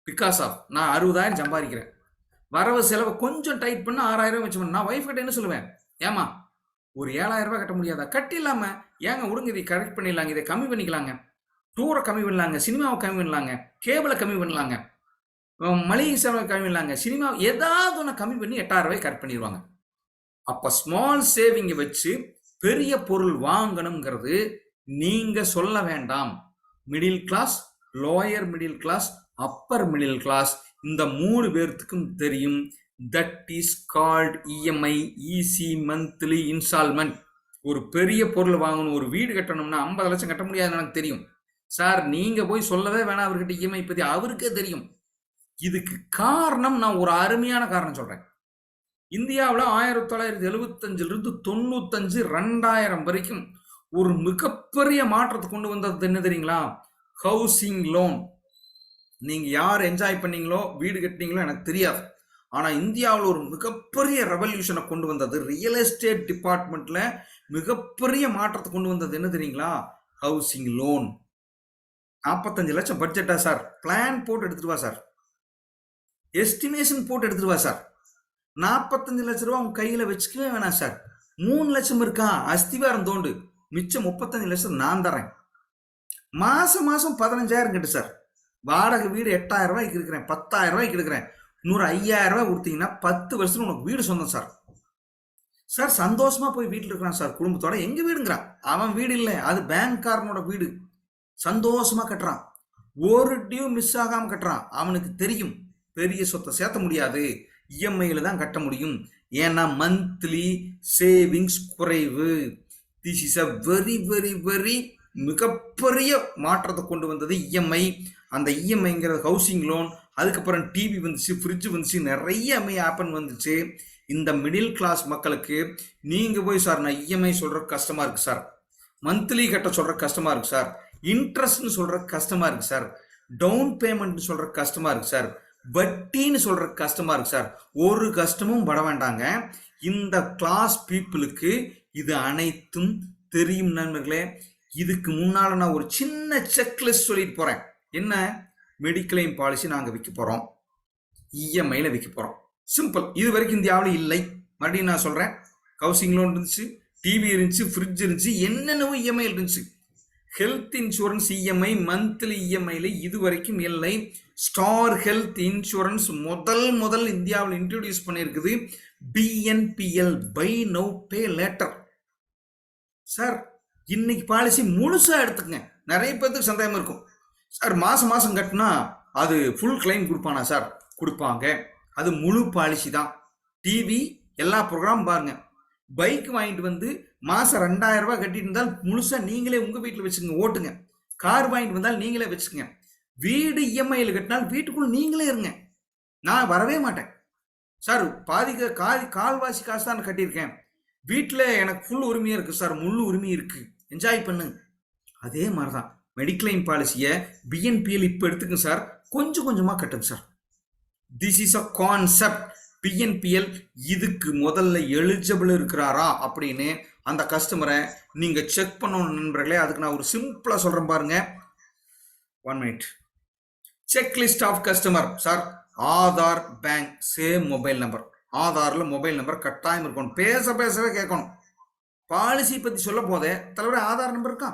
பிகாஸ் ஆஃப் நான் 60,000 சம்பாதிக்கிறேன். வரவு செலவு கொஞ்சம் டைட் பண்ண 6,000 வச்சு பண்ண. நான் ஒய்ஃப் கிட்ட என்ன சொல்லுவேன், ஏமா ஒரு 7,000 ரூபாய் கட்ட முடியாதா? கட்டிடலாம, ஏங்க விடுங்க, இதை கரெக்ட் பண்ணிடலாங்க, இதை கம்மி பண்ணிக்கலாங்க, டூரை கம்மி பண்ணலாங்க, சினிமாவை கம்மி பண்ணலாங்க, கேபிளை கம்மி பண்ணலாங்க, மளிகை செலவை கம்மி பண்ணலாங்க, சினிமா ஏதாவது ஒன்று கம்மி பண்ணி 8,000 ரூபாய் கரெக்ட் பண்ணிடுவாங்க. அப்ப ஸ்மால் சேவிங்கை வச்சு பெரிய பொருள் வாங்கணுங்கிறது நீங்க சொல்ல வேண்டாம். Middle class, lower middle class, upper middle class, இந்த 3 பேர்த்துக்கும் தெரியும். That is called EMI, easy monthly instalment. ஒரு பெரிய பொருள் வாங்கணும், ஒரு வீடு கட்டணும்னா 50 லட்சம் கட்ட முடியாதுன்னு எனக்கு தெரியும் சார். நீங்க போய் சொல்லவே வேணாம் அவர்கிட்ட இஎம்ஐ பத்தி, அவருக்கே தெரியும். இதுக்கு காரணம் நான் ஒரு அருமையான காரணம் சொல்றேன். இந்தியாவில் 1975 95 2000 வரைக்கும் ஒரு மிகப்பெரிய மாற்றத்தை கொண்டு வந்தது என்ன தெரியுங்களா? Housing loan. நீங்க யார் என்ஜாய் பண்ணீங்களோ, வீடு கட்டினீங்களோ எனக்கு தெரியாது. ஆனா இந்தியாவில் ஒரு மிகப்பெரிய ரெவல்யூஷனை கொண்டு வந்தது, ரியல் எஸ்டேட் டிபார்ட்மெண்ட்ல மிகப்பெரிய மாற்றத்தை கொண்டு வந்தது என்ன தெரியுங்களா? Housing loan. 45 லட்சம் பட்ஜெட்டா சார்? பிளான் போட்டு எடுத்துட்டு வா சார், எஸ்டிமேஷன் போட்டு எடுத்துட்டு வா சார். 45 லட்ச ரூபா உங்க கையில வச்சுக்கவே வேணாம் சார். 3 லட்சம் இருக்கா, அஸ்திவாரம் தோண்டு, மிச்சம் 35 லட்சம் நான் தரேன். மாசம் 15,000 கட்டு சார். வாடகை வீடு 8,000 ரூபாய்க்கு இருக்கிறேன், 10,000 ரூபாய்க்கு இருக்கிறேன், இன்னொரு 5,000 ரூபாய் கொடுத்தீங்கன்னா 10 வருஷத்துல உனக்கு வீடு சொந்தம் சார். சார் சந்தோஷமா போய் வீட்டில் இருக்கிறான் சார் குடும்பத்தோட. எங்க வீடுங்கிறான், அவன் வீடு இல்லை, அது பேங்க்காரனோட வீடு. சந்தோஷமா கட்டுறான், ஒரு டியூ மிஸ் ஆகாம கட்டுறான். அவனுக்கு தெரியும் பெரிய சொத்தை சேர்த்த முடியாது, இஎம்ஐல தான் கட்ட முடியும். ஏன்னா மந்த்லி சேவிங்ஸ் குறைவு. This is a very very very மிகப்பெரிய மாற்றத்தை கொண்டு வந்தது இஎம்ஐ. அந்த இஎம்ஐங்கிறது ஹவுசிங் லோன். அதுக்கப்புறம் டிவி வந்துச்சு, ஃப்ரிட்ஜ் வந்துச்சு, நிறைய எம்ஐ ஆப்பன் வந்துச்சு. இந்த மிடில் கிளாஸ் மக்களுக்கு நீங்க போய் சார் நான் இஎம்ஐ சொல்ற கஷ்டமா இருக்கு சார், மந்த்லி கட்ட சொல்ற கஷ்டமா இருக்கு சார், இன்ட்ரெஸ்ட்னு சொல்ற கஷ்டமா இருக்கு சார், டவுன் பேமெண்ட் சொல்ற கஷ்டமா இருக்கு சார், வட்டின்னு சொல்ற கஷ்டமா இருக்கு சார். ஒரு கஷ்டமும் பட வேண்டாங்க. இந்த கிளாஸ் பீப்புளுக்கு இது அனைத்தும் தெரியும் நண்பர்களே. இதுக்கு முன்னால நான் ஒரு சின்ன செக்லிஸ்ட் சொல்லிட்டு போறேன். என்ன மெடிக்ளைம் பாலிசி நாங்கள் விற்க போகிறோம், இஎம்ஐயில் விற்க போகிறோம். சிம்பிள். இது வரைக்கும் இந்தியாவில் இல்லை. மறுபடியும் நான் சொல்கிறேன், ஹவுசிங் லோன் இருந்துச்சு, டிவி இருந்துச்சு, ஃப்ரிட்ஜ் இருந்துச்சு, என்னென்னவோ இஎம்ஐ இருந்துச்சு. ஹெல்த் இன்சூரன்ஸ் இஎம்ஐ மந்த்லி இஎம்ஐல இது வரைக்கும் இல்லை. ஸ்டார் ஹெல்த் இன்சூரன்ஸ் முதல் இந்தியாவில் இன்ட்ரோடியூஸ் பண்ணியிருக்குது BNPL, buy now pay later. Sir இன்னைக்கு பாலிசி முழுசா எடுத்துக்கங்க. நிறைய பேருக்கு சந்தேகம் இருக்கும், சார் மாசம் மாசம் கட்டினா அது ஃபுல் கிளைம் கொடுப்பானா? சார் கொடுப்பாங்க. அது முழு பாலிசி தான். டிவி எல்லா ப்ரோக்ராம் பாருங்க. பைக் வாங்கிட்டு வந்து மாசம் 2000 ரூபாய் கட்டிட்டு இருந்தால் முழுசா நீங்களே உங்க வீட்டில் வச்சுக்கோங்க, ஓட்டுங்க. கார் வாங்கிட்டு வந்தால் நீங்களே வச்சுக்கோங்க. வீடு இஎம்ஐயில் கட்டினால் வீட்டுக்குள்ள நீங்களே இருங்க, நான் வரவே மாட்டேன். சார் கால்வாசி காசு தான் கட்டியிருக்கேன், வீட்டில் எனக்கு ஃபுல் உரிமையாக இருக்குது சார், முழு உரிமை இருக்குது, என்ஜாய் பண்ணுங்க. அதே மாதிரி தான் மெடிக்ளைம் பாலிசியை பிஎன்பிஎல் இப்போ எடுத்துக்கங்க சார், கொஞ்சம் கொஞ்சமாக கட்டுங்க sir. This is a concept. BNPL இதுக்கு முதல்ல எலிஜிபிள் இருக்கிறாரா அப்படின்னு அந்த கஸ்டமரை நீங்கள் செக் பண்ணணும் நண்பர்களே. அதுக்கு நான் ஒரு சிம்பிளாக சொல்கிறேன் பாருங்க. 1 minute. Checklist of customer. Sir Aadhaar, bank, same mobile number. ஆதாரில் மொபைல் நம்பர் கட்டாயம் இருக்கணும். பேசவே கேட்கணும். பாலிசி பற்றி சொல்ல போதே தலைவரே ஆதார் நம்பர் இருக்கா,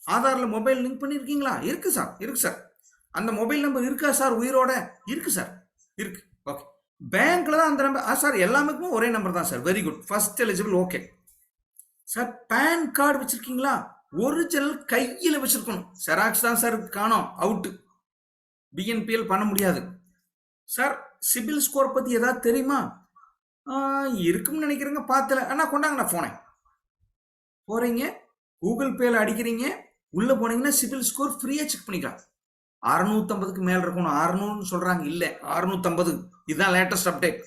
ஆதாரில் மொபைல் லிங்க் பண்ணியிருக்கீங்களா? இருக்கு சார், இருக்கு சார். அந்த மொபைல் நம்பர் இருக்கா சார் உயிரோட? இருக்கு சார், இருக்கு. ஓகே. பேங்க்ல தான் அந்த நம்பர் சார், எல்லாமே ஒரே நம்பர் தான் sir. Very good, first eligible. Okay sir. PAN card வச்சிருக்கீங்களா? ஒரிஜினல் கையில் வச்சிருக்கணும். செராக்ஸ் தான் சார் காணோம், அவுட்டு. பிஎன்பிஎல் பண்ண முடியாது. சார் சிபில் ஸ்கோர் பத்தி ஏதாவது தெரியுமா? இருக்குன்னு நினைக்கிறேங்க, பார்த்தல. அண்ணா கொண்டாங்கண்ணா போனேன். போறீங்க கூகுள் பேல அடிக்கிறீங்க, உள்ள போனீங்கன்னா சிபில் ஸ்கோர் ஃப்ரீயா செக் பண்ணிக்கலாம். 650க்கு மேல இருக்கணும். 600 சொல்றாங்க, இல்ல 650. இதுதான் லேட்டஸ்ட் அப்டேட்.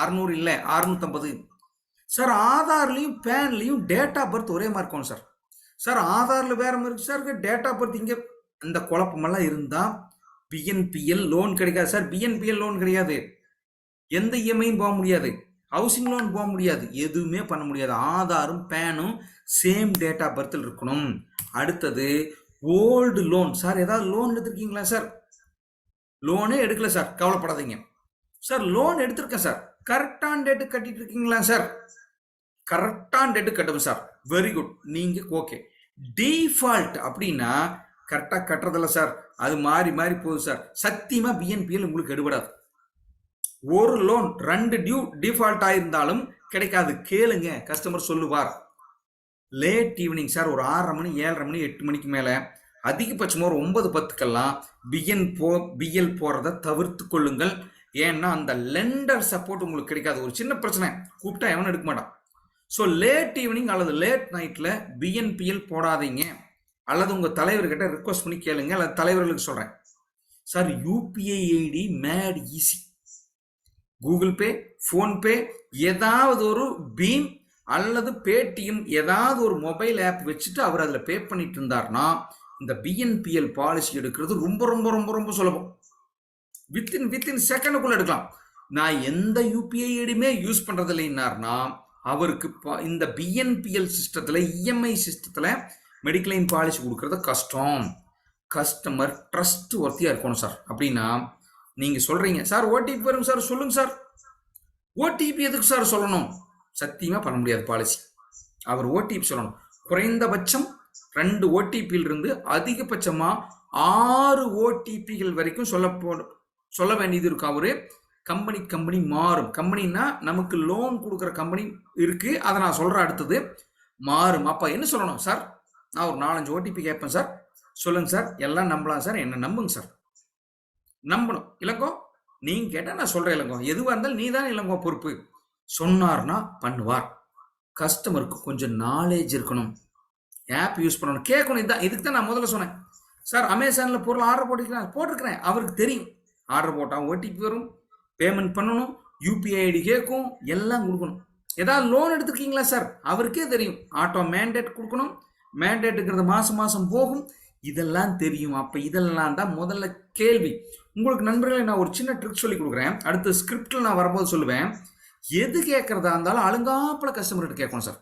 600 இல்ல 650. சார் ஆதார்லயும் பேன்லயும் டேட் ஆஃப் பர்த் ஒரே மாதிரி இருக்கணும் சார். சார் ஆதார்ல வேற மாதிரி இருக்கு சார், டேட் ஆஃப் பர்த் இங்க. இந்த குழப்பமெல்லாம் இருந்தா பிஎன்பிஎல் லோன் கிடைக்காது சார். பிஎன்பிஎல் லோன் கிடையாது, எந்த இஎம்ஐயும் போக முடியாது, ஹவுசிங் லோன் போக முடியாது, எதுவுமே பண்ண முடியாது. ஆதாரும் பேனும் சேம் டேட் ஆஃப் பர்த்தில் இருக்கணும். அடுத்தது ஓல்டு லோன். சார் ஏதாவது லோன் எடுத்திருக்கீங்களா? சார் லோனே எடுக்கல சார், கவலைப்படாதீங்க சார். லோன் எடுத்திருக்கேன் சார், கரெக்டான டேட்டு கட்டிட்டு இருக்கீங்களா? சார் கரெக்டான டேட்டு கட்டுங்க சார். வெரி குட், நீங்க ஓகே. டிஃபால்ட் அப்படின்னா கரெக்டா கட்டுறதில்ல சார், அது மாறி மாறி போகுது சார். சத்தியமா பிஎன்பிஎல் உங்களுக்கு எடுபடாது. ஒரு லோன் 2 டியூ டிஃபால்ட் ஆயிருந்தாலும் கிடைக்காது. கேளுங்க, கஸ்டமர் சொல்லுவார். லேட் ஈவினிங் சார், ஒரு 6:30 மணி 7:30 மணி 8 மணிக்கு மேலே, அதிகபட்சமாக ஒரு 9-10க்கெல்லாம் பிஎல் போகிறத தவிர்த்து கொள்ளுங்கள். ஏன்னா அந்த லெண்டர் சப்போர்ட் உங்களுக்கு கிடைக்காது. ஒரு சின்ன பிரச்சனை கூப்பிட்டா எவனும் எடுக்க மாட்டான். ஸோ லேட் ஈவினிங் அல்லது லேட் நைட்டில் பிஎன்பிஎல் போடாதீங்க. அல்லது உங்கள் தலைவர்கிட்ட ரிக்வஸ்ட் பண்ணி கேளுங்க, அல்லது தலைவர்களுக்கு சொல்கிறேன். Sir UPI ID made easy. Google Pay, PhonePe, ஏதாவது ஒரு பீம் அல்லது பேடிஎம், ஏதாவது ஒரு மொபைல் ஆப் வச்சுட்டு அவர் அதில் பே பண்ணிட்டு இருந்தார்னா இந்த பிஎன்பிஎல் பாலிசி எடுக்கிறது ரொம்ப ரொம்ப ரொம்ப ரொம்ப சுலபம். வித்தின் செகண்டுக்குள்ள எடுக்கலாம். நான் எந்த யூபிஐ ஐடியுமே யூஸ் பண்றது இல்லைன்னார்னா அவருக்கு இந்த பிஎன்பிஎல் சிஸ்டத்தில், இஎம்ஐ சிஸ்டத்தில் மெடிக்ளைம் பாலிசி கொடுக்கறது கஷ்டம். கஸ்டமர் ட்ரஸ்ட் ஒர்த்தியா இருக்கணும் சார். அப்படின்னா நீங்க சொல்றீங்க சார் ஓடிபி வரும் சார், சொல்லுங்க சார். ஓடிபி எதுக்கு சார் சொல்லணும்? சத்தியமா பண்ண முடியாது பாலிசி. அவர் ஓடிபி சொல்லணும். குறைந்தபட்சம் 2 ஓடிபியில் இருந்து அதிகபட்சமா 6 ஓடிபிகள் வரைக்கும் சொல்ல வேண்டியது இருக்கு. அவரு கம்பெனி மாறும். கம்பெனின்னா நமக்கு லோன் கொடுக்குற கம்பெனி இருக்கு, அதை நான் சொல்றேன். அடுத்தது மாறும். அப்ப என்ன சொல்லணும்? சார் நான் ஒரு 4-5 ஓடிபி கேட்பேன் சார், சொல்லுங்க சார், எல்லாம் நம்பலாம் சார், என்ன நம்புங்க சார். நம்பணும். இளங்கோ நீங்க கேட்டா நான் சொல்றேன் இளங்கோ, எதுவா இருந்தாலும் நீ தான் இளங்கோ பொறுப்பு சொன்னார்னா பண்ணுவார். கஸ்டமருக்கு கொஞ்சம் நாலேஜ் இருக்கணும், ஆப் யூஸ் பண்ணணும், கேட்கணும். இதுதான், இதுக்கு தான் நான் முதல்ல சொன்னேன். சார் அமேசான்ல பொருள் ஆர்டர் போட்டிருக்கிறேன், அவருக்கு தெரியும். ஆர்டர் போட்டா ஓடிபி வரும், பேமெண்ட் பண்ணணும், யூபிஐ ஐடி கேட்கும், எல்லாம் கொடுக்கணும். ஏதாவது லோன் எடுத்துருக்கீங்களா சார், அவருக்கே தெரியும். ஆட்டோ மேண்டேட் கொடுக்கணும், மேண்டேட்டுங்கிறது மாசம் போகும், இதெல்லாம் தெரியும். அப்ப இதெல்லாம் தான் முதல்ல கேள்வி. உங்களுக்கு நண்பர்களை நான் ஒரு சின்ன ட்ரிக் சொல்லி கொடுக்குறேன். அடுத்த ஸ்கிரிப்டில் நான் வரும்போது சொல்லுவேன். எது கேட்கறதா இருந்தாலும் அழுங்காப்பல கஸ்டமர்கிட்ட கேட்கணும் சார்.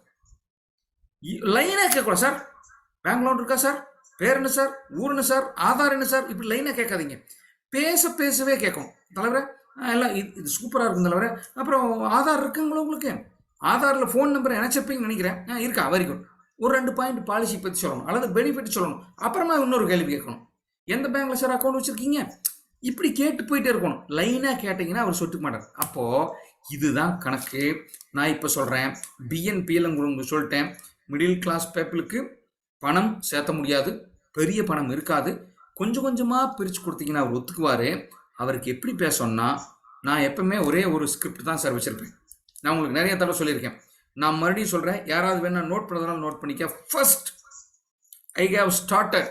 லைனா கேட்கணும் சார். பேங்க் லோன் இருக்கா சார், பேர் என்ன சார், ஊர் என்ன சார், ஆதார் என்ன சார், இப்படி லைனாக கேட்காதீங்க. பேசவே கேட்கும் தலைவரை. எல்லாம் இது சூப்பராக இருக்கும் தலைவரை. அப்புறம் ஆதார் இருக்குங்களா உங்களுக்கு? ஆதாரில் ஃபோன் நம்பர் இணைச்சிருப்பீங்கன்னு நினைக்கிறேன். இருக்கா, வெரி குட். ஒரு 2 பாயிண்ட் பாலிசி பற்றி சொல்லணும் அல்லது பெனிஃபிட் சொல்லணும். அப்புறமா இன்னொரு கேள்வி கேட்கணும். எந்த பேங்க்ல சார் அக்கௌண்ட் வச்சிருக்கீங்க? இப்படி கேட்டு போயிட்டே இருக்கணும். லைனாக கேட்டிங்கன்னா அவர் சொட்டுக்க மாட்டார். அப்போது இதுதான் கணக்கு. நான் இப்போ சொல்கிறேன், பிஎன்பிஎல் உங்களுக்கு சொல்லிட்டேன். மிடில் கிளாஸ் பீப்புளுக்கு பணம் சேர்த்த முடியாது, பெரிய பணம் இருக்காது. கொஞ்சம் கொஞ்சமாக பிரித்து கொடுத்தீங்கன்னா அவர் ஒத்துக்குவார். அவருக்கு எப்படி பேசணும்னா, நான் எப்பவுமே ஒரே ஒரு ஸ்கிரிப்ட் தான் சார் வச்சுருப்பேன். நான் உங்களுக்கு நிறைய தடவை சொல்லியிருக்கேன். நான் மறுபடியும் சொல்கிறேன், யாராவது வேணா நோட் பண்ணுறதுனால நோட் பண்ணிக்க. First, I have started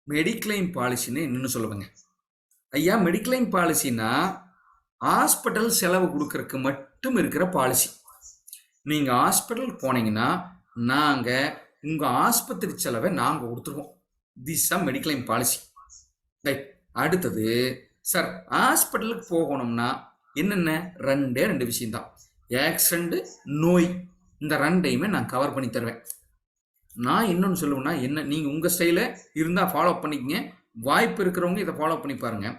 mediclaim பாலிசின்னு இன்னும் சொல்லுவேங்க. ஐயா, மெடிக்ளைம் பாலிசின்னா ஹாஸ்பிட்டல் செலவு கொடுக்கறதுக்கு மட்டும் இருக்கிற பாலிசி. நீங்கள் ஹாஸ்பிட்டல் போனீங்கன்னா நாங்கள் உங்கள் ஆஸ்பத்திரி செலவை நாங்கள் கொடுத்துருவோம். This ah mediclaim policy. Right. அடுத்தது சார், ஹாஸ்பிட்டலுக்கு போகணும்னா என்னென்ன 2 விஷயம்தான். ஆக்சிடென்ட், நோய். இந்த 2யுமே நான் கவர் பண்ணி தருவேன். நான் இன்னொன்று சொல்லுவேன்னா, என்ன நீங்கள் உங்கள் ஸ்டைலில் இருந்தால் ஃபாலோ பண்ணிக்கங்க. வாய்ப்பு இருக்கிறவங்க இதை ஃபாலோ பண்ணி பாருங்கள்.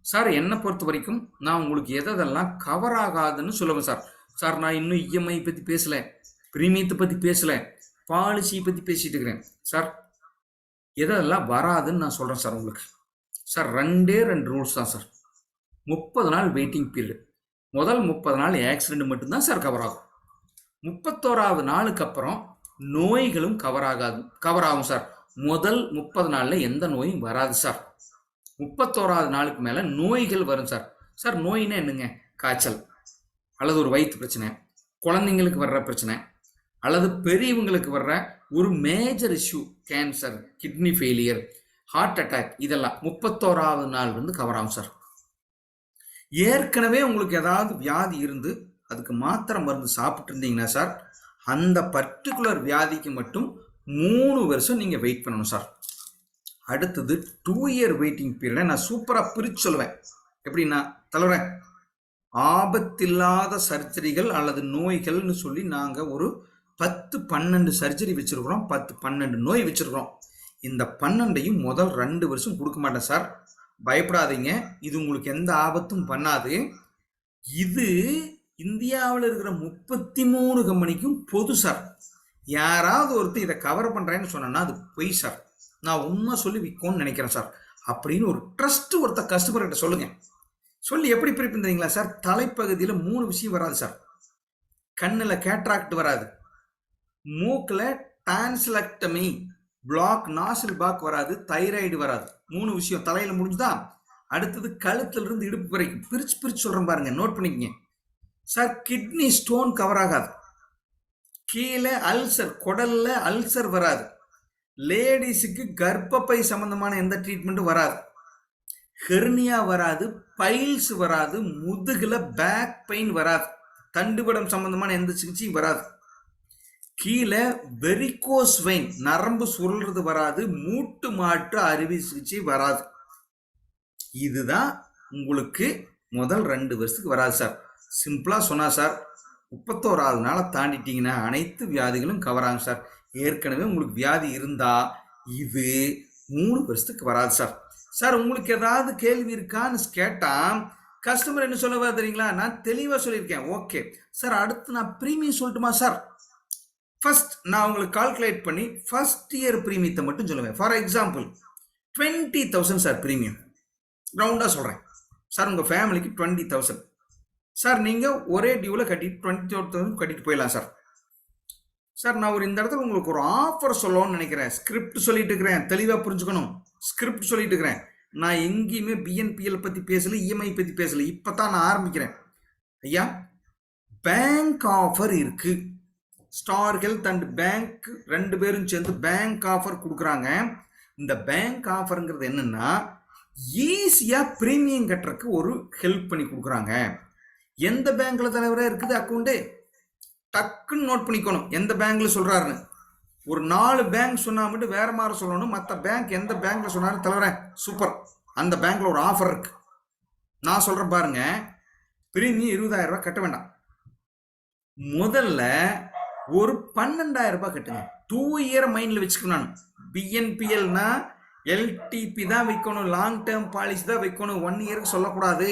சார், என்னை பொறுத்த வரைக்கும் நான் உங்களுக்கு எதெல்லாம் கவர் ஆகாதுன்னு சொல்லுவேன் சார். சார், நான் இன்னும் இஎம்ஐ பற்றி பேசலை, பிரீமியத்தை பற்றி பேசலை, பாலிசியை பற்றி பேசிகிட்டு இருக்கிறேன் சார். எதெல்லாம் வராதுன்னு நான் சொல்கிறேன் சார் உங்களுக்கு. சார், 2 ரூல்ஸ் தான் சார். 30 நாள் வெயிட்டிங் பீரியட். முதல் 30 நாள் ஆக்சிடென்ட் மட்டும்தான் சார் கவர் ஆகும். 31வது நாளுக்கு அப்புறம் நோய்களும் கவர் ஆகும் சார். முதல் 30 நாளில் எந்த நோயும் வராது சார். 31வது நாளுக்கு மேலே நோய்கள் வரும் சார். சார், நோயினா என்னங்க? காய்ச்சல் அல்லது ஒரு வயிற்று பிரச்சனை, குழந்தைங்களுக்கு வர்ற பிரச்சனை, அல்லது பெரியவங்களுக்கு வர்ற ஒரு major issue, cancer, kidney failure, heart attack, இதெல்லாம் 31வது நாள் வந்து கவர் ஆகும் சார். ஏற்கனவே உங்களுக்கு ஏதாவது வியாதி இருந்து அதுக்கு மாத்திரை மருந்து சாப்பிட்டு இருந்தீங்கன்னா சார், அந்த பர்டிகுலர் வியாதிக்கு மட்டும் 3 வருஷம் நீங்கள் வெயிட் பண்ணணும் சார். அடுத்தது 2 இயர் வெயிட்டிங் பீரியடை நான் சூப்பராக பிரித்து சொல்லுவேன். எப்படின்னா, தலைவரே, ஆபத்தில்லாத சர்ஜரிகள் அல்லது நோய்கள்னு சொல்லி நாங்கள் ஒரு 10-12 சர்ஜரி வச்சுருக்கிறோம், 10-12 நோய் வச்சுருக்கிறோம். இந்த 12ஐயும் முதல் 2 வருஷம் கொடுக்க மாட்டேன் சார். பயப்படாதீங்க, இது உங்களுக்கு எந்த ஆபத்தும் பண்ணாது. இது இந்தியாவில் இருக்கிற 33 கம்பெனிக்கும் பொது சார். யாராவது ஒருத்தர் இதை கவர் பண்ணுறேன்னு சொன்னா அது பொய் சார். நான் உண்மை சொல்லி விற்கணும்னு நினைக்கிறேன் சார் அப்படின்னு ஒரு ட்ரஸ்ட் ஒருத்தர் கஸ்டமர்கிட்ட சொல்லுங்க. சொல்லி எப்படி பிரிப்புறீங்களா சார்? தலைப்பகுதியில் 3 விஷயம் வராது சார். கண்ணில் கேட்ராக்ட் வராது, மூக்கில் டான்சிலக்டமி, பிளாக் நாசில் பாக் வராது, தைராய்டு வராது. 3 விஷயம் தலையில் முடிஞ்சுதான். அடுத்தது கழுத்துல இருந்து இடுப்பு வரைக்கும் பிரிச்சு சொல்றேன் பாருங்க, நோட் பண்ணிக்கங்க சார். கிட்னி ஸ்டோன் கவர் ஆகாது. கீழே அல்சர், குடல்ல அல்சர் வராது. லேடிஸுக்கு கர்ப்பப்பை சம்பந்தமான எந்த ட்ரீட்மெண்ட்டும் வராது. ஹெர்னியா வராது, பைல்ஸ் வராது, முதுகுல பேக் பெயின் வராது, தண்டுவடம் சம்பந்தமான எந்த சிகிச்சையும் வராது. கீழே வெரிகோஸ் வெயின், நரம்பு சுருள்றது வராது, மூட்டு மாட்டு அறுவை சிகிச்சை வராது. இதுதான் உங்களுக்கு முதல் 2 வருஷத்துக்கு வராது சார். சிம்பிளா சொன்னா சார், 31வது நாளை தாண்டிட்டீங்கன்னா அனைத்து வியாதிகளும் கவர் ஆகும் சார். ஏற்கனவே உங்களுக்கு வியாதி இருந்தா இது 3 வருஷத்துக்கு வராது சார். சார், உங்களுக்கு ஏதாவது கேள்வி இருக்கான்னு கேட்டா கஸ்டமர் என்ன சொல்லுவா தெரியுங்களா? நான் தெளிவா சொல்லியிருக்கேன். ஓகே சார், அடுத்து நான் பிரீமியம் சொல்லட்டுமா சார்? ஃபர்ஸ்ட் நான் உங்களுக்கு கால்குலேட் பண்ணி ஃபர்ஸ்ட் இயர் பிரீமியத்தை மட்டும் சொல்லுவேன். ஃபார் எக்ஸாம்பிள் 20,000 சார் பிரீமியம், ரவுண்டா சொல்றேன் சார். உங்க ஃபேமிலிக்கு 20,000 சார். நீங்க ஒரே டியூவில் கட்டிட்டு 20,000 கட்டிட்டு போயிடலாம் சார். சார், நான் இந்த இடத்துல உங்களுக்கு ஒரு ஆஃபர் சொல்லணும்னு நினைக்கிறேன். ஸ்கிரிப்ட் சொல்லிட்டு இருக்கிறேன், தெளிவாக புரிஞ்சுக்கணும். ஸ்கிரிப்ட் சொல்லிட்டு இருக்கிறேன். நான் எங்கேயுமே பிஎன்பிஎல் பற்றி பேசல, இஎம்ஐ பற்றி பேசல. இப்போ தான் நான் ஆரம்பிக்கிறேன். ஐயா, பேங்க் ஆஃபர் இருக்கு. ஸ்டார் ஹெல்த் அண்ட் பேங்க் 2 பேரும் சேர்ந்து பேங்க் ஆஃபர் கொடுக்குறாங்க. இந்த பேங்க் ஆஃபருங்கிறது என்னன்னா, ஈஸியாக பிரீமியம் கட்டுறதுக்கு ஒரு ஹெல்ப் பண்ணி கொடுக்குறாங்க. எந்த பேங்க்ல தலைவராக இருக்குது அக்கௌண்ட்டு? டக்குன்னு நோட் பண்ணிக்கணும் எந்த பேங்க்ல சொல்றாருன்னு. ஒரு 4 பேங்க் சொன்னா மட்டும் வேற மாதிரி சொல்லணும். மற்ற பேங்க் எந்த பேங்க்ல சொன்னாரு தலைவரே, சூப்பர், அந்த பேங்க்ல ஒரு ஆஃபர் இருக்கு. நான் சொல்றேன் பாருங்க, பிரீமியம் 20,000 ரூபாய் கட்ட வேண்டாம். முதல்ல ஒரு 12,000 ரூபாய் கட்டுங்க. 2 இயர் மைண்ட்ல வச்சுக்கணும். நான் பிஎன்பிஎல்னா எல்டிபி தான் வைக்கணும், லாங் டேர்ம் பாலிசி தான் வைக்கணும், 1 இயருக்கு சொல்லக்கூடாது.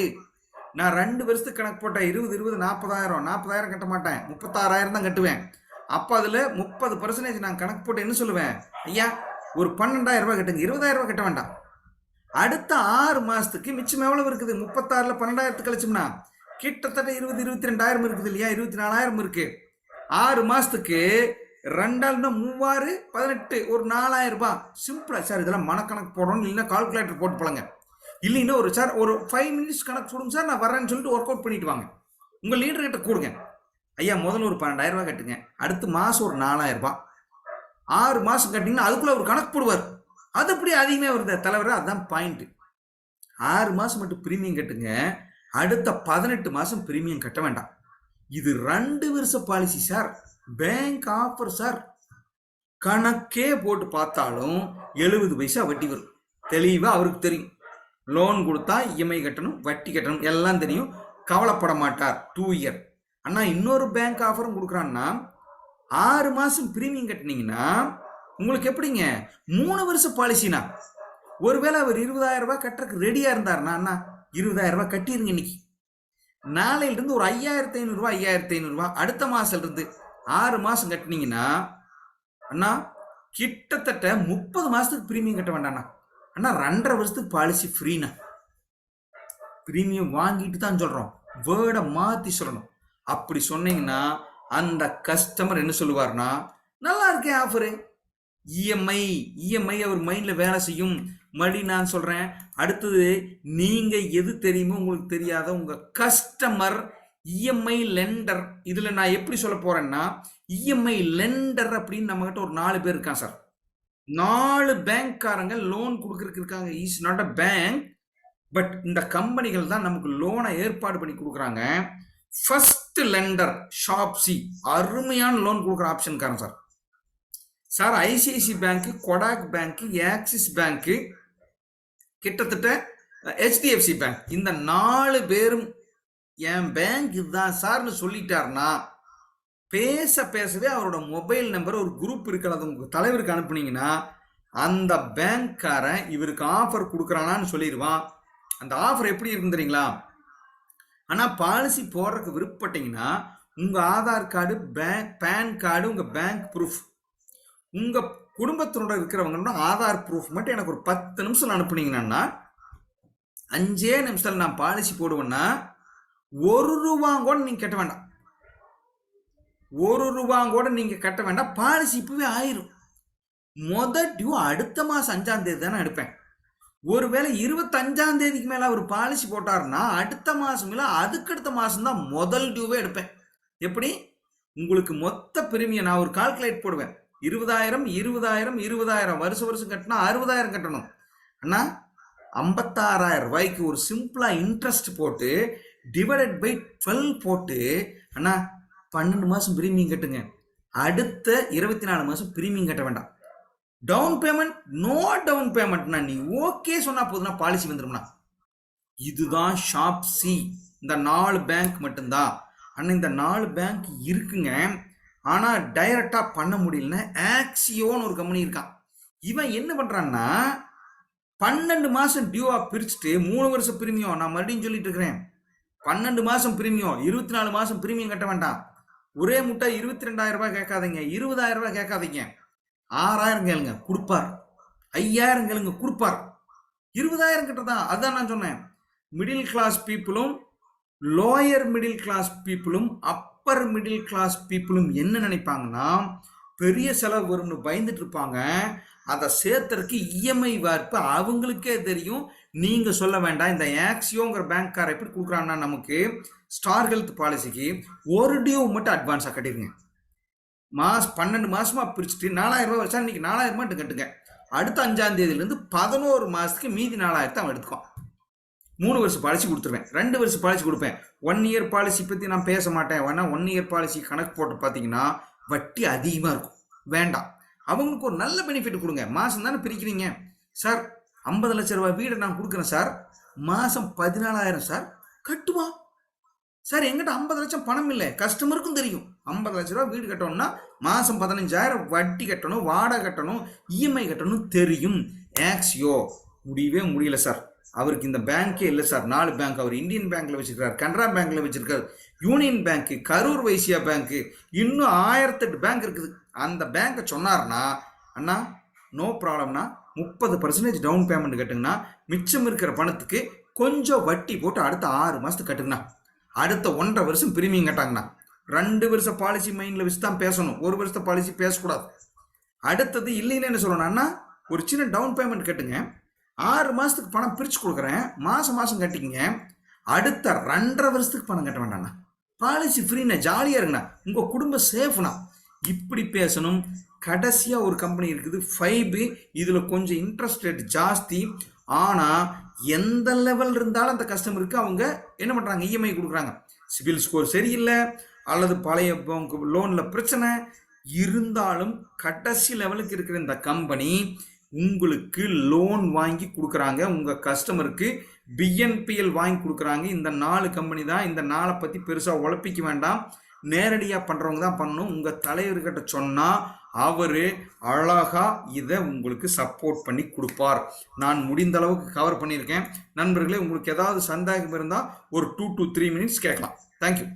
நான் 2 வருஷத்துக்கு கணக்கு போட்டேன், 20 20 40,000 கட்ட மாட்டேன், 36,000 தான் கட்டுவேன். அப்போ அதில் 30% நான் கணக்கு போட்டு என்ன சொல்லுவேன், ஐயா ஒரு 12,000 ரூபாய் கட்டுங்க, 20,000 ரூபாய் கட்ட வேண்டாம். அடுத்த 6 மாதத்துக்கு மிச்சம் எவ்வளவு இருக்குது, 36ல் 12,000 கழிச்சோம்னா கிட்டத்தட்ட 20 22,000 இருக்குது இல்லையா, 24,000 இருக்கு. 6 மாதத்துக்கு 2 3 18 ஒரு 4,000 ரூபாய். சிம்பிளா சார் இதெல்லாம் மனக்கணக்கு போடணும், இல்லைன்னா கால்குலேட்டர் போட்டு போலங்க, இல்லைன்னா ஒரு சார் ஒரு 5 மினிட்ஸ் கணக்கு கொடுங்க சார், நான் வரேன்னு சொல்லிட்டு ஒர்க் அவுட் பண்ணிட்டு வாங்க. உங்கள் லீடர் கிட்ட கூடுங்க, ஐயா முதல்ல ஒரு 12,000 ரூபாய் கட்டுங்க, அடுத்த மாதம் ஒரு 4,000 ரூபாய், 6 மாதம் கட்டிங்கன்னா அதுக்குள்ள ஒரு கணக்கு போடுவார். அது அப்படி அதிகமே வருது தலைவர், அதுதான் பாயிண்ட். 6 மாதம் மட்டும் பிரீமியம் கட்டுங்க, அடுத்த 18 மாதம் பிரீமியம் கட்ட வேண்டாம். இது 2 வருஷ policy sir, bank offer sir. கணக்கே போட்டு பார்த்தாலும் 70 பைசா வட்டி வரும், தெளிவாக அவருக்கு தெரியும். லோன் கொடுத்தா இஎம்ஐ கட்டணும், வட்டி கட்டணும், எல்லாம் தெரியும், கவலைப்பட மாட்டார். 2 இயர். அண்ணா இன்னொரு பேங்க் ஆஃபரும் கொடுக்குறான்னா 6 மாதம் பிரீமியம் கட்டினீங்கன்னா உங்களுக்கு எப்படிங்க 3 வருஷ பாலிசினா, ஒருவேளை அவர் 20,000 ரூபாய் கட்டுறதுக்கு ரெடியாக இருந்தாருன்னா அண்ணா 20,000 ரூபாய் கட்டிருங்க இன்னைக்கு, நாளையிலிருந்து ஒரு 5,500 ரூபாய் 5,500 ரூபாய் அடுத்த மாதத்துலேருந்து 6 மாதம் கட்டினீங்கன்னா அண்ணா கிட்டத்தட்ட 30 மாதத்துக்கு பிரீமியம் கட்ட வேண்டாண்ணா. அண்ணா 2.5 வருஷத்துக்கு பாலிசி ஃப்ரீண்ணா. பிரீமியம் வாங்கிட்டு தான் சொல்கிறோம், வேர்டை மாற்றி சொல்லணும். அப்படி சொன்னீங்கன்னா அந்த கஸ்டமர் என்ன சொல்லுவார்னா, நல்லா இருக்கேன் ஆஃபரு, இஎம்ஐ அவர் மைண்டில் வேலை செய்யும். மறுபடி நான் சொல்கிறேன், அடுத்தது நீங்கள் எது தெரியுமோ உங்களுக்கு தெரியாத உங்கள் கஸ்டமர் இஎம்ஐ லெண்டர். இதில் நான் எப்படி சொல்ல போகிறேன்னா, இஎம்ஐ லெண்டர் அப்படின்னு நம்மகிட்ட ஒரு 4 பேர் இருக்கான் சார். 4 பேங்க்காரங்க லோன் கொடுக்கறதுக்கு இருக்காங்க. Is not a bank, but இந்த கம்பெனிகள் தான் நமக்கு லோனை ஏற்பாடு பண்ணி கொடுக்குறாங்க. ஃபர்ஸ்ட் லெண்டர் ஷாப்சி, அருமையான லோன் கொடுக்குற ஆப்ஷன்காரன் சார். சார் ஐசிஐசி பேங்க்கு, கொடாக் பேங்க்கு, ஆக்சிஸ் பேங்க்கு, கிட்டத்தட்ட ஹெச்டிஎஃப்சி பேங்க், இந்த 4 பேரும் என் பேங்க் இதுதான் சார்னு சொல்லிட்டாருன்னா பேசவே அவரோட மொபைல் நம்பர் ஒரு குரூப் இருக்கிறது உங்களுக்கு தலைவருக்கு அனுப்புனீங்கன்னா அந்த பேங்க்காரன் இவருக்கு ஆஃபர் கொடுக்குறானான்னு சொல்லிடுவான். அந்த ஆஃபர் எப்படி இருக்குன்னு தெரியுங்களா? ஆனால் பாலிசி போடுறதுக்கு விருப்பப்பட்டீங்கன்னா உங்கள் ஆதார் கார்டு, பேன் கார்டு, உங்கள் பேங்க் ப்ரூஃப், உங்கள் குடும்பத்தினோட இருக்கிறவங்களோட ஆதார் ப்ரூஃப் மட்டும் எனக்கு ஒரு 10 நிமிஷம் அனுப்புனீங்கன்னா 5 நிமிஷத்தில் நான் பாலிசி போடுவேன்னா 1 ரூபா கூட நீங்கள் கட்ட வேண்டாம். 1 ரூபா கூட நீங்கள் கட்ட வேண்டாம், பாலிசி இப்பவே ஆயிரும். டியூ அடுத்த மாதம் 5ஆம் தேதி தானே எடுப்பேன். ஒருவேளை 25ஆம் தேதிக்கு மேலே அவர் பாலிசி போட்டாருன்னா அடுத்த மாதம் இல்லை அதுக்கடுத்த மாதம் தான் முதல் டியூவே எடுப்பேன். எப்படி? உங்களுக்கு மொத்த பிரீமியம் நான் ஒரு கால்குலேட் போடுவேன். 20,000 வருஷம் கட்டினா 60,000 கட்டணும். அண்ணா 56,000 ரூபாய்க்கு ஒரு சிம்பிளாக இன்ட்ரெஸ்ட் போட்டு டிவைடட் பை 12 போட்டு அண்ணா 12 மாதம் பிரீமியம் கட்டுங்க, அடுத்த 24 மாதம் பிரீமியம் கட்ட வேண்டாம். டவுன் பேமெண்ட் நோ டவுன் பேமெண்ட்னா நீ ஓகே சொன்னா போதுனா பாலிசி வந்துடும்னா. இதுதான் ஷாப் சி. இந்த 4 பேங்க் மட்டும்தான். ஆனால் இந்த 4 பேங்க் இருக்குங்க, ஆனால் டைரக்டாக பண்ண முடியலன்னா ஆக்சியோன்னு ஒரு கம்பெனி இருக்கான். இவன் என்ன பண்ணுறான்னா 12 மாதம் டியூவாக பிரிச்சுட்டு 3 வருஷம் பிரீமியம். நான் மறுபடியும் சொல்லிட்டு இருக்கிறேன், 12 மாதம் பிரீமியம், 24 மாதம் பிரீமியம் கட்ட வேண்டாம். ஒரே முட்டை 22,000 ரூபாய் கேட்காதீங்க, 20,000 ரூபாய் கேட்காதீங்க, 6,000 கேளுங்க கொடுப்பார், 5,000 கேளுங்க கொடுப்பார், 20,000 கிட்டதான். அதுதான் நான் சொன்னேன். மிடில் கிளாஸ் பீப்புளும் லோயர் மிடில் கிளாஸ் பீப்புளும் அப்பர் மிடில் கிளாஸ் பீப்புளும் என்ன நினைப்பாங்கன்னா பெரிய செலவு வரும்னு பயந்துட்டு இருப்பாங்க. அதை சேர்த்துறதுக்கு இஎம்ஐ வார்ப்பு அவங்களுக்கே தெரியும், நீங்கள் சொல்ல வேண்டாம். இந்த ஆக்சியோங்கிற பேங்க்கார எப்படி கொடுக்குறாங்கன்னா நமக்கு ஸ்டார் ஹெல்த் பாலிசிக்கு ஒரு டியூ மட்டும் அட்வான்ஸாக கட்டிடுங்க. 12 மாதமாக பிரிச்சுட்டு 4,000 ரூபாய் வச்சா இன்னைக்கு 4,000 மட்டும் கட்டுங்க, அடுத்த 5ஆம் தேதியிலேருந்து 11 மாதத்துக்கு மீதி 4,000 அவன் எடுத்துக்குவான். 3 வருஷம் பாலிசி கொடுத்துருவேன், 2 வருஷம் பாலிசி கொடுப்பேன். 1 இயர் பாலிசி பற்றி நான் பேச மாட்டேன். வேணா 1 இயர் பாலிசி கணக்கு போட்டு பார்த்தீங்கன்னா வட்டி அதிகமாக இருக்கும், வேண்டாம். அவங்களுக்கு ஒரு நல்ல பெனிஃபிட் கொடுங்க. மாதம் தானே பிரிக்கிறீங்க சார், 50 லட்ச ரூபாய் வீடை நான் கொடுக்குறேன் சார், மாதம் 14,000 சார் கட்டுவான். சார் எங்கிட்ட 50 லட்சம் பணம் இல்லை, கஸ்டமருக்கும் தெரியும். 50 லட்ச ரூபா வீடு கட்டணும்னா மாதம் 15,000 வட்டி கட்டணும், வாடகை கட்டணும், இஎம்ஐ கட்டணும் தெரியும். ஆக்சியோ முடியவே முடியல சார். அவருக்கு இந்த பேங்கே இல்லை சார். 4 பேங்க் அவர் இந்தியன் பேங்க்ல வச்சிருக்காரு, கனரா பேங்க்ல வச்சிருக்காரு, union bank, Karur Vaishya bank, இன்னும் 1008 பேங்க் இருக்குது. அந்த பேங்கை சொன்னார்னா, அண்ணா நோ ப்ராப்ளம்னா 30% டவுன் பேமெண்ட் கட்டுங்கண்ணா, மிச்சம் இருக்கிற பணத்துக்கு கொஞ்சம் வட்டி போட்டு அடுத்த 6 மாதத்துக்கு கட்டுங்கண்ணா, அடுத்த 1.5 வருஷம் பிரீமியம் கட்டாங்கண்ணா. 2 வருஷ பாலிசி மைண்டில் வச்சு தான் பேசணும், 1 வருஷத்தை பாலிசி பேசக்கூடாது. அடுத்தது இல்லைன்னு என்ன சொல்லணும்னா, ஒரு சின்ன டவுன் பேமெண்ட் கட்டுங்க, 6 மாதத்துக்கு பணம் பிரித்து கொடுக்குறேன், மாதம் மாதம் கட்டிங்க, அடுத்த 2.5 வருஷத்துக்கு பணம் கட்ட வேண்டாம்ண்ணா, பாலிசி ஃப்ரீண்ணா, ஜாலியாக இருக்குண்ணா, உங்கள் குடும்பம் சேஃப்ண்ணா. இப்படி பேசணும். கடைசியாக ஒரு கம்பெனி இருக்குது ஃபைபு, இதில் கொஞ்சம் இன்ட்ரெஸ்ட் ரேட் ஜாஸ்தி, ஆனால் எந்த லெவல் இருந்தாலும் அந்த கஸ்டமருக்கு அவங்க என்ன பண்ணுறாங்க, இஎம்ஐ கொடுக்குறாங்க. சிபில் ஸ்கோர் சரியில்லை அல்லது பழைய லோனில் பிரச்சனை இருந்தாலும் கடைசி லெவலுக்கு இருக்கிற இந்த கம்பெனி உங்களுக்கு லோன் வாங்கி கொடுக்குறாங்க, உங்கள் கஸ்டமருக்கு பிஎன்பிஎல் வாங்கி கொடுக்குறாங்க. இந்த 4 கம்பெனி தான். இந்த 4 பற்றி பெருசாக உழப்பிக்க வேண்டாம், நேரடியாக பண்ணுறவங்க தான் பண்ணணும். உங்கள் தலைவர்கிட்ட சொன்னால் அவர் அழகாக இதை உங்களுக்கு சப்போர்ட் பண்ணி கொடுப்பார். நான் முடிந்த அளவுக்கு கவர் பண்ணியிருக்கேன். நண்பர்களே, உங்களுக்கு ஏதாவது சந்தேகம் இருந்தால் ஒரு 2 to 3 minutes கேட்கலாம். தேங்க்யூ.